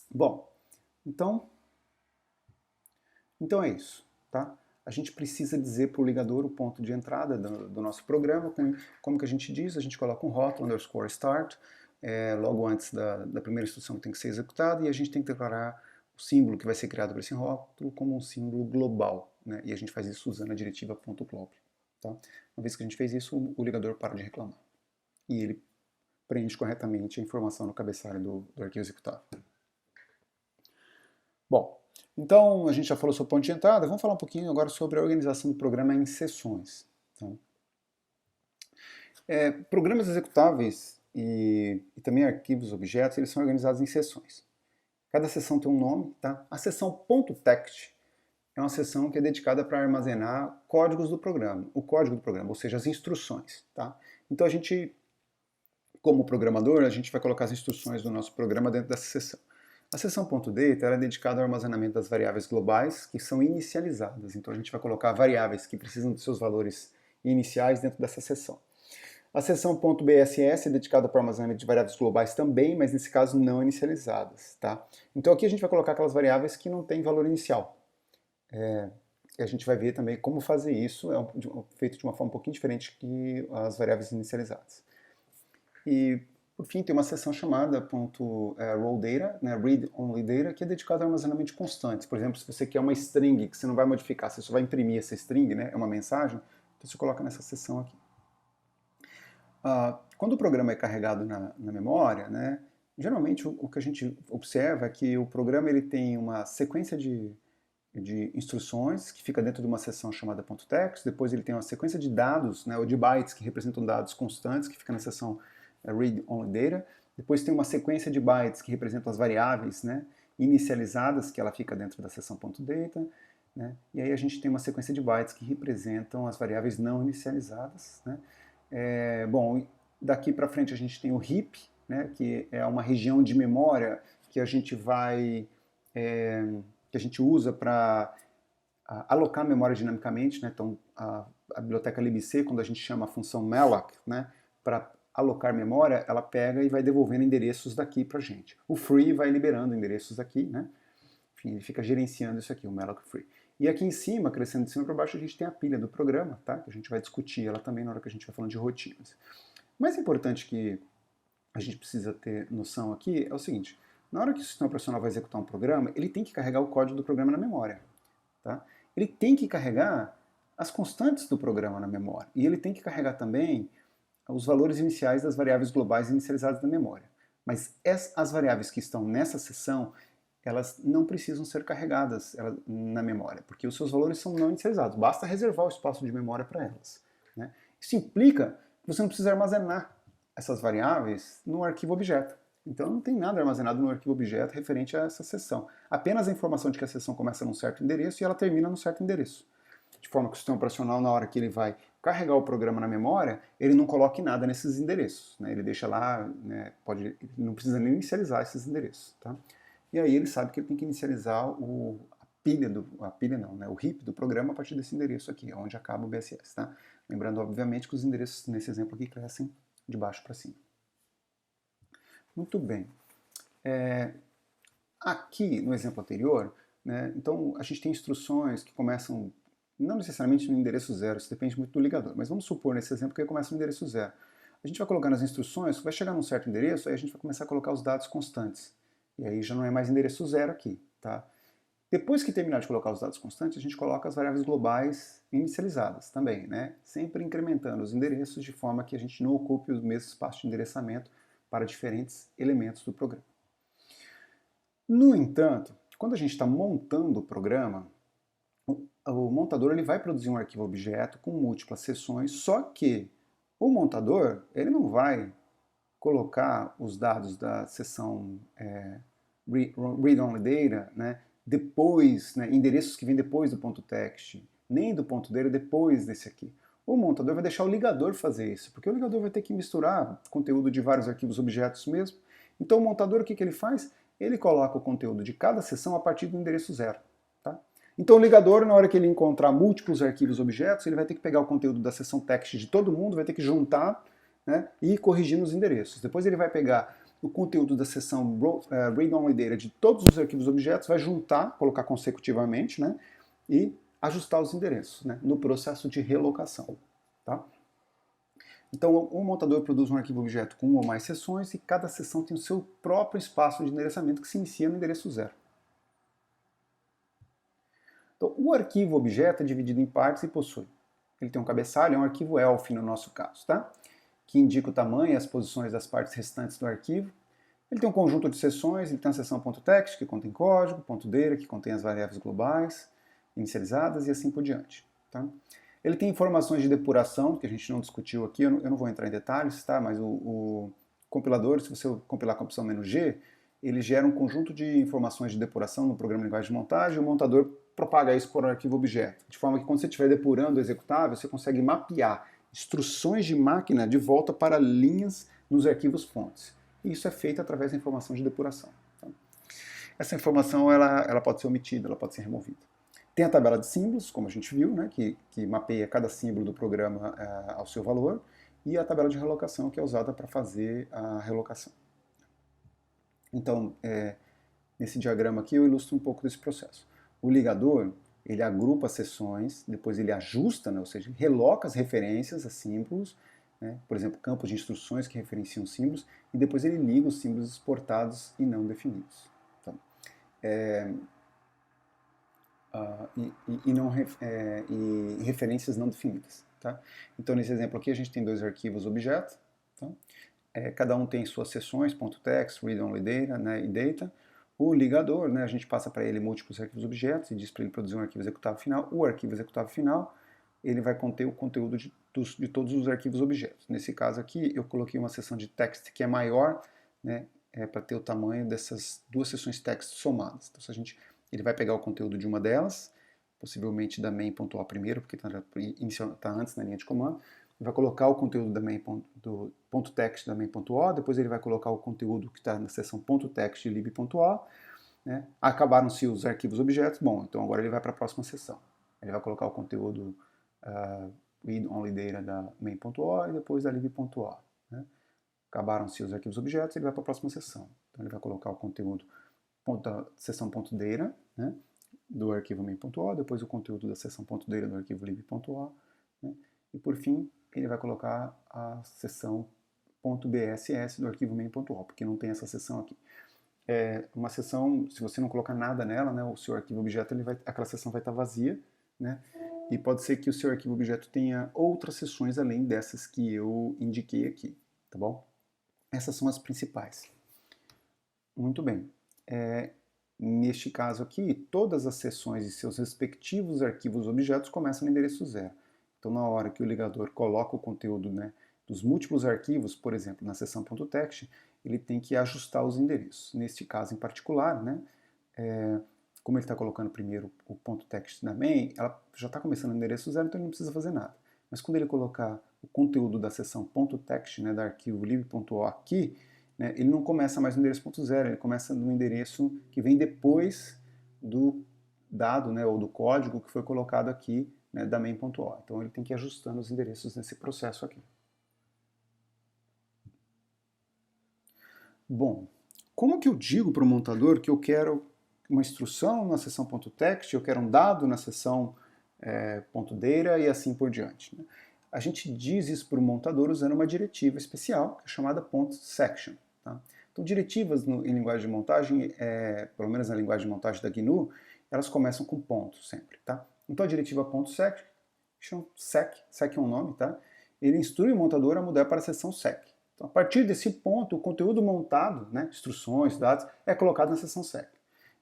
Bom, então é isso, tá? A gente precisa dizer para o ligador o ponto de entrada do nosso programa. Como que a gente diz? A gente coloca um rótulo underscore start, logo antes da primeira instrução que tem que ser executada, e a gente tem que declarar o símbolo que vai ser criado para esse rótulo como um símbolo global, né? E a gente faz isso usando a diretiva .glob. Tá? Uma vez que a gente fez isso, o ligador para de reclamar. E ele preenche corretamente a informação no cabeçalho do arquivo executável. Bom, então a gente já falou sobre ponto de entrada, vamos falar um pouquinho agora sobre a organização do programa em sessões. Tá? Programas executáveis e também arquivos objetos, eles são organizados em sessões. Cada sessão tem um nome, tá? A sessão .text é uma sessão que é dedicada para armazenar códigos do programa, o código do programa, ou seja, as instruções, tá? Então a gente, como programador, a gente vai colocar as instruções do nosso programa dentro dessa sessão. A sessão .data é dedicada ao armazenamento das variáveis globais que são inicializadas. Então a gente vai colocar variáveis que precisam dos seus valores iniciais dentro dessa sessão. A seção .bss é dedicada para o armazenamento de variáveis globais também, mas nesse caso não inicializadas. Tá? Então aqui a gente vai colocar aquelas variáveis que não têm valor inicial. E a gente vai ver também como fazer isso, feito de uma forma um pouquinho diferente que as variáveis inicializadas. E, por fim, tem uma seção chamada .raw data, né, read only data, que é dedicada ao armazenamento de constantes. Por exemplo, se você quer uma string que você não vai modificar, você só vai imprimir essa string, né, é uma mensagem, então você coloca nessa seção aqui. Quando o programa é carregado na memória, né, geralmente o que a gente observa é que o programa ele tem uma sequência de instruções que fica dentro de uma seção chamada .text, depois ele tem uma sequência de dados, né, ou de bytes que representam dados constantes, que fica na seção read only data, depois tem uma sequência de bytes que representam as variáveis, né, inicializadas, que ela fica dentro da seção .data, né, e aí a gente tem uma sequência de bytes que representam as variáveis não inicializadas, né. Bom, daqui para frente a gente tem o heap, né, que é uma região de memória que a gente vai que a gente usa para alocar memória dinamicamente, né? Então a biblioteca libc, quando a gente chama a função malloc, né, para alocar memória, ela pega e vai devolvendo endereços daqui para a gente. O free vai liberando endereços daqui, né? Enfim, ele fica gerenciando isso aqui, o malloc free. E aqui em cima, crescendo de cima para baixo, a gente tem a pilha do programa, tá? Que a gente vai discutir ela também na hora que a gente vai falando de rotinas. O mais importante que a gente precisa ter noção aqui é o seguinte: na hora que o sistema operacional vai executar um programa, ele tem que carregar o código do programa na memória. Tá? Ele tem que carregar as constantes do programa na memória. E ele tem que carregar também os valores iniciais das variáveis globais inicializadas na memória. Mas as variáveis que estão nessa seção, elas não precisam ser carregadas na memória, porque os seus valores são não inicializados. Basta reservar o espaço de memória para elas. Né? Isso implica que você não precisa armazenar essas variáveis no arquivo objeto. Então não tem nada armazenado no arquivo objeto referente a essa seção. Apenas a informação de que a seção começa num certo endereço e ela termina num certo endereço. De forma que o sistema operacional, na hora que ele vai carregar o programa na memória, ele não coloque nada nesses endereços. Né? Ele deixa lá, né, não precisa nem inicializar esses endereços. Tá? E aí ele sabe que ele tem que inicializar pilha não, né, o heap do programa a partir desse endereço aqui, onde acaba o BSS, tá? Lembrando, obviamente, que os endereços nesse exemplo aqui crescem de baixo para cima. Muito bem. Aqui, no exemplo anterior, né, então a gente tem instruções que começam, não necessariamente no endereço zero, isso depende muito do ligador, mas vamos supor nesse exemplo que ele começa no endereço zero. A gente vai colocar nas instruções, vai chegar num certo endereço, aí a gente vai começar a colocar os dados constantes. E aí já não é mais endereço zero aqui, tá? Depois que terminar de colocar os dados constantes, a gente coloca as variáveis globais inicializadas também, né? Sempre incrementando os endereços de forma que a gente não ocupe o mesmo espaço de endereçamento para diferentes elementos do programa. No entanto, quando a gente está montando o programa, o montador ele vai produzir um arquivo objeto com múltiplas seções, só que o montador ele não vai colocar os dados da seção read-only data, né, depois, né, endereços que vêm depois do ponto text, nem do ponto data depois desse aqui. O montador vai deixar o ligador fazer isso, porque o ligador vai ter que misturar conteúdo de vários arquivos objetos mesmo. Então o montador o que ele faz? Ele coloca o conteúdo de cada seção a partir do endereço zero. Tá? Então o ligador, na hora que ele encontrar múltiplos arquivos objetos, ele vai ter que pegar o conteúdo da seção text de todo mundo, vai ter que juntar, né, e ir corrigindo os endereços. Depois ele vai pegar o conteúdo da seção read-only data de todos os arquivos objetos, vai juntar, colocar consecutivamente, né, e ajustar os endereços, né, no processo de relocação. Tá? Então, o montador produz um arquivo objeto com uma ou mais seções e cada seção tem o seu próprio espaço de endereçamento que se inicia no endereço zero. Então, o arquivo objeto é dividido em partes e possui. Ele tem um cabeçalho, é um arquivo ELF no nosso caso, tá? Que indica o tamanho e as posições das partes restantes do arquivo. Ele tem um conjunto de seções, ele tem a seção .text, que contém código, .data, que contém as variáveis globais, inicializadas e assim por diante. Tá? Ele tem informações de depuração, que a gente não discutiu aqui, eu não vou entrar em detalhes, tá? Mas o compilador, se você compilar com a opção "-g", ele gera um conjunto de informações de depuração no programa de linguagem de montagem, e o montador propaga isso por um arquivo objeto, de forma que quando você estiver depurando o executável, você consegue mapear instruções de máquina de volta para linhas nos arquivos fontes. E isso é feito através da informação de depuração. Tá? Essa informação ela pode ser omitida, ela pode ser removida. Tem a tabela de símbolos, como a gente viu, né, que mapeia cada símbolo do programa ao seu valor, e a tabela de relocação, que é usada para fazer a relocação. Então, nesse diagrama aqui eu ilustro um pouco desse processo. O ligador, ele agrupa as seções, depois ele ajusta, né, ou seja, reloca as referências a símbolos, né, por exemplo, campos de instruções que referenciam símbolos, e depois ele liga os símbolos exportados e não definidos. Tá? E referências não definidas. Tá? Então, nesse exemplo aqui, a gente tem dois arquivos objeto. Tá? Cada um tem suas seções, .text, read-only data, né, e data. O ligador, né, a gente passa para ele múltiplos arquivos objetos e diz para ele produzir um arquivo executável final. O arquivo executável final, ele vai conter o conteúdo de todos os arquivos objetos. Nesse caso aqui, eu coloquei uma seção de text que é maior, né, para ter o tamanho dessas duas seções text somadas. Então, ele vai pegar o conteúdo de uma delas, possivelmente da main.o primeiro, porque está antes na linha de comando, ele vai colocar o conteúdo do .text da main.o, depois ele vai colocar o conteúdo que está na seção .text de lib.o, né? Acabaram-se os arquivos objetos, bom, então agora ele vai para a próxima seção. Ele vai colocar o conteúdo read-only data da main.o e depois da lib.o. Né? Acabaram-se os arquivos objetos, ele vai para a próxima seção. Então ele vai colocar o conteúdo da seção .data, né, do arquivo main.o, depois o conteúdo da seção .data do arquivo lib.o, né, e por fim ele vai colocar a seção .bss do arquivo main.o, porque não tem essa seção aqui. Uma seção, se você não colocar nada nela, né, o seu arquivo objeto, aquela seção vai estar vazia, né, e pode ser que o seu arquivo objeto tenha outras seções além dessas que eu indiquei aqui, tá bom? Essas são as principais. Muito bem. Neste caso aqui, todas as seções e seus respectivos arquivos objetos começam no endereço zero. Então, na hora que o ligador coloca o conteúdo, né, dos múltiplos arquivos, por exemplo, na seção .text, ele tem que ajustar os endereços. Neste caso em particular, né, como ele está colocando primeiro o .text na main, ela já está começando no endereço zero, então ele não precisa fazer nada. Mas quando ele colocar o conteúdo da seção .text, né, do arquivo lib.o aqui, né, ele não começa mais no endereço .0, ele começa no endereço que vem depois dado, né, ou do código que foi colocado aqui, né, da main.o. Então ele tem que ir ajustando os endereços nesse processo aqui. Bom, como que eu digo para o montador que eu quero uma instrução na seção .text, eu quero um dado na seção .data e assim por diante, né? A gente diz isso para o montador usando uma diretiva especial, que é chamada .section. Tá? Então, diretivas em linguagem de montagem, pelo menos na linguagem de montagem da GNU, elas começam com ponto sempre. Tá? Então, a diretiva .section, sec é um nome, tá? Ele instrui o montador a mudar para a seção sec. Então, a partir desse ponto, o conteúdo montado, né, instruções, dados, é colocado na seção sec.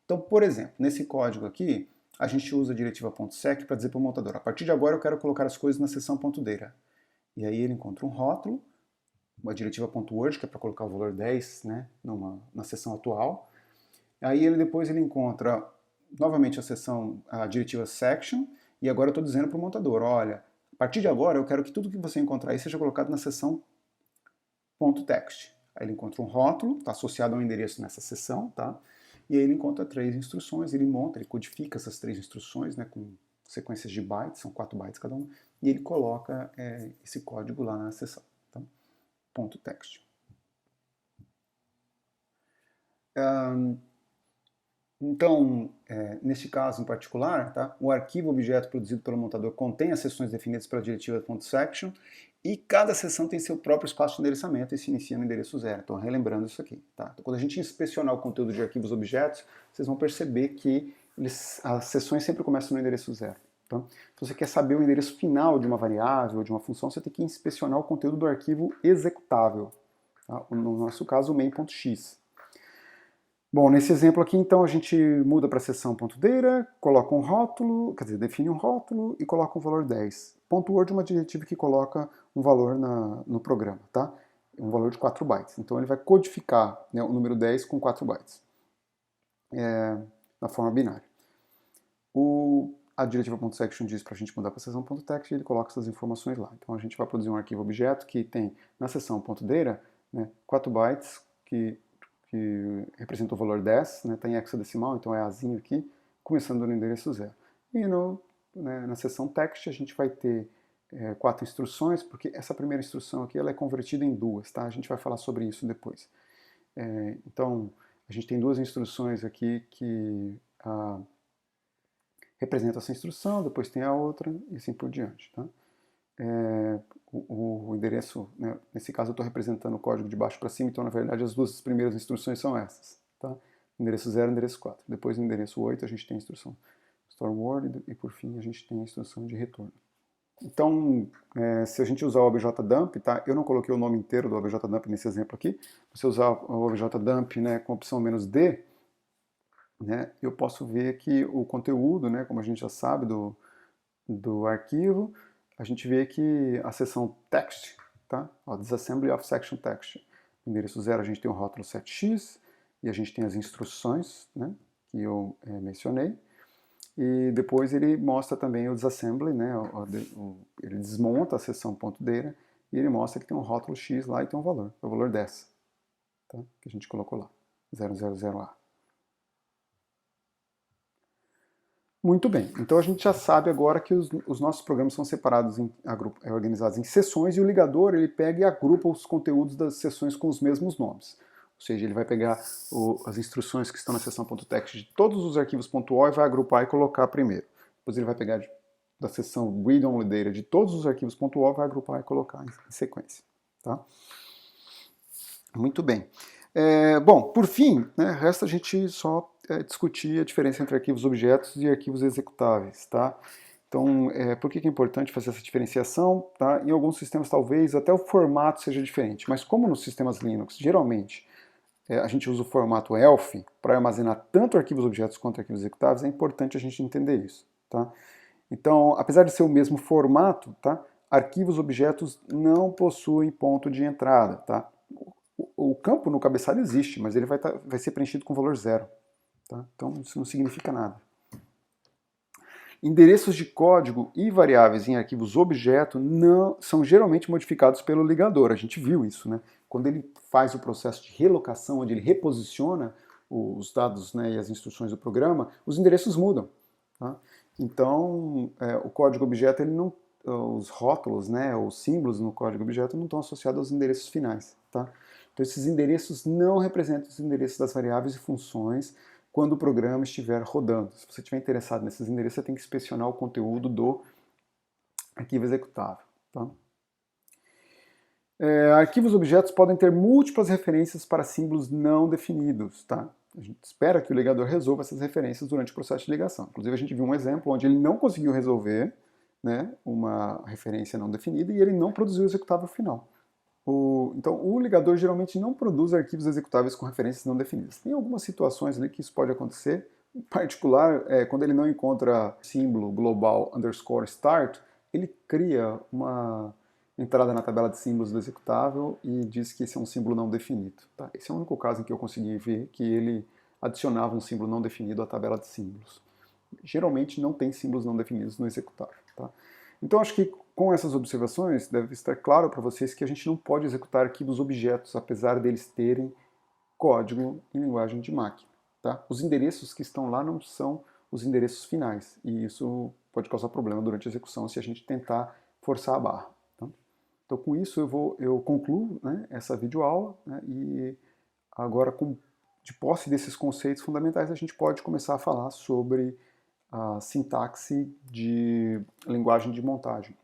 Então, por exemplo, nesse código aqui, a gente usa a diretiva .sec para dizer para o montador, a partir de agora eu quero colocar as coisas na seção .data. E aí ele encontra um rótulo, uma diretiva .word, que é para colocar o valor 10, né, na seção atual. Aí depois ele encontra novamente a diretiva section, e agora eu estou dizendo para o montador, olha, a partir de agora eu quero que tudo que você encontrar aí seja colocado na seção .text. Aí ele encontra um rótulo, está associado a um endereço nessa seção, tá? E aí ele encontra 3 instruções, ele codifica essas 3 instruções, né, com sequências de bytes, são 4 bytes cada uma, e ele coloca esse código lá na seção. Então, .text. Então, neste caso em particular, tá, o arquivo objeto produzido pelo montador contém as seções definidas pela diretiva .section e cada seção tem seu próprio espaço de endereçamento e se inicia no endereço 0. Então, relembrando isso aqui. Tá? Então, quando a gente inspecionar o conteúdo de arquivos objetos, vocês vão perceber que as seções sempre começam no endereço 0. Então, se você quer saber o endereço final de uma variável ou de uma função, você tem que inspecionar o conteúdo do arquivo executável. Tá? No nosso caso, o main.x. Bom, nesse exemplo aqui, então, a gente muda para a seção .data, coloca um rótulo, quer dizer, define um rótulo e coloca um valor 10. .word é uma diretiva que coloca um valor no programa, tá? Um valor de 4 bytes. Então, ele vai codificar, né, o número 10 com 4 bytes, na forma binária. A diretiva .section diz para a gente mudar para a seção .text e ele coloca essas informações lá. Então, a gente vai produzir um arquivo objeto que tem, na seção .data, né, 4 bytes, que representa o valor 10, né, está em hexadecimal, então é Azinho aqui, começando no endereço 0. E na seção text a gente vai ter 4 instruções, porque essa primeira instrução aqui ela é convertida em 2, tá? A gente vai falar sobre isso depois. Então, a gente tem 2 instruções aqui que representam essa instrução, depois tem a outra e assim por diante, tá? O endereço, né, nesse caso eu estou representando o código de baixo para cima, então na verdade as 2 primeiras instruções são essas, tá? Endereço 0 e endereço 4. Depois no endereço 8 a gente tem a instrução store word e por fim a gente tem a instrução de retorno. Então, se a gente usar o objdump, tá? Eu não coloquei o nome inteiro do objdump nesse exemplo aqui, se eu usar o objdump, né, com a opção "-d", né, eu posso ver que o conteúdo, né, como a gente já sabe do arquivo, a gente vê que a seção text, tá? Ó, disassembly of section text. No endereço 0 a gente tem o rótulo 7x e a gente tem as instruções, né, que eu mencionei. E depois ele mostra também o disassembly, né, ele desmonta a seção .data e ele mostra que tem um rótulo x lá e tem um valor, é o valor 10, tá? Que a gente colocou lá, 000A. Muito bem, então a gente já sabe agora que os nossos programas são separados, organizados em seções, e o ligador ele pega e agrupa os conteúdos das seções com os mesmos nomes. Ou seja, ele vai pegar as instruções que estão na seção .text de todos os arquivos .o e vai agrupar e colocar primeiro. Depois ele vai pegar da seção read-only data de todos os arquivos .o, vai agrupar e colocar em sequência. Tá? Muito bem. Bom, por fim, né, resta a gente só discutir a diferença entre arquivos objetos e arquivos executáveis, tá? Então, por que é importante fazer essa diferenciação? Tá? Em alguns sistemas, talvez, até o formato seja diferente, mas como nos sistemas Linux, geralmente, a gente usa o formato ELF para armazenar tanto arquivos objetos quanto arquivos executáveis, é importante a gente entender isso, tá? Então, apesar de ser o mesmo formato, tá? Arquivos objetos não possuem ponto de entrada, tá? O campo no cabeçalho existe, mas ele vai ser preenchido com valor 0. Tá? Então isso não significa nada. Endereços de código e variáveis em arquivos objeto não são geralmente modificados pelo ligador. A gente viu isso, né? Quando ele faz o processo de relocação, onde ele reposiciona os dados, né, e as instruções do programa, os endereços mudam. Tá? Então, o código objeto, ele não, os rótulos, né, os símbolos no código objeto não estão associados aos endereços finais. Tá? Então, esses endereços não representam os endereços das variáveis e funções quando o programa estiver rodando. Se você estiver interessado nesses endereços, você tem que inspecionar o conteúdo do arquivo executável. Tá? Arquivos objetos podem ter múltiplas referências para símbolos não definidos. Tá? A gente espera que o ligador resolva essas referências durante o processo de ligação. Inclusive, a gente viu um exemplo onde ele não conseguiu resolver, né, uma referência não definida e ele não produziu o executável final. Então, o ligador geralmente não produz arquivos executáveis com referências não definidas. Tem algumas situações ali que isso pode acontecer, em particular, quando ele não encontra símbolo global underscore start, ele cria uma entrada na tabela de símbolos do executável e diz que esse é um símbolo não definido. Tá? Esse é o único caso em que eu consegui ver que ele adicionava um símbolo não definido à tabela de símbolos. Geralmente não tem símbolos não definidos no executável. Tá? Então acho que com essas observações deve estar claro para vocês que a gente não pode executar arquivos objetos, apesar deles terem código em linguagem de máquina. Tá? Os endereços que estão lá não são os endereços finais, e isso pode causar problema durante a execução se a gente tentar forçar a barra. Tá? Então com isso eu concluo, né, essa videoaula, né, e agora de posse desses conceitos fundamentais a gente pode começar a falar sobre a sintaxe de linguagem de montagem.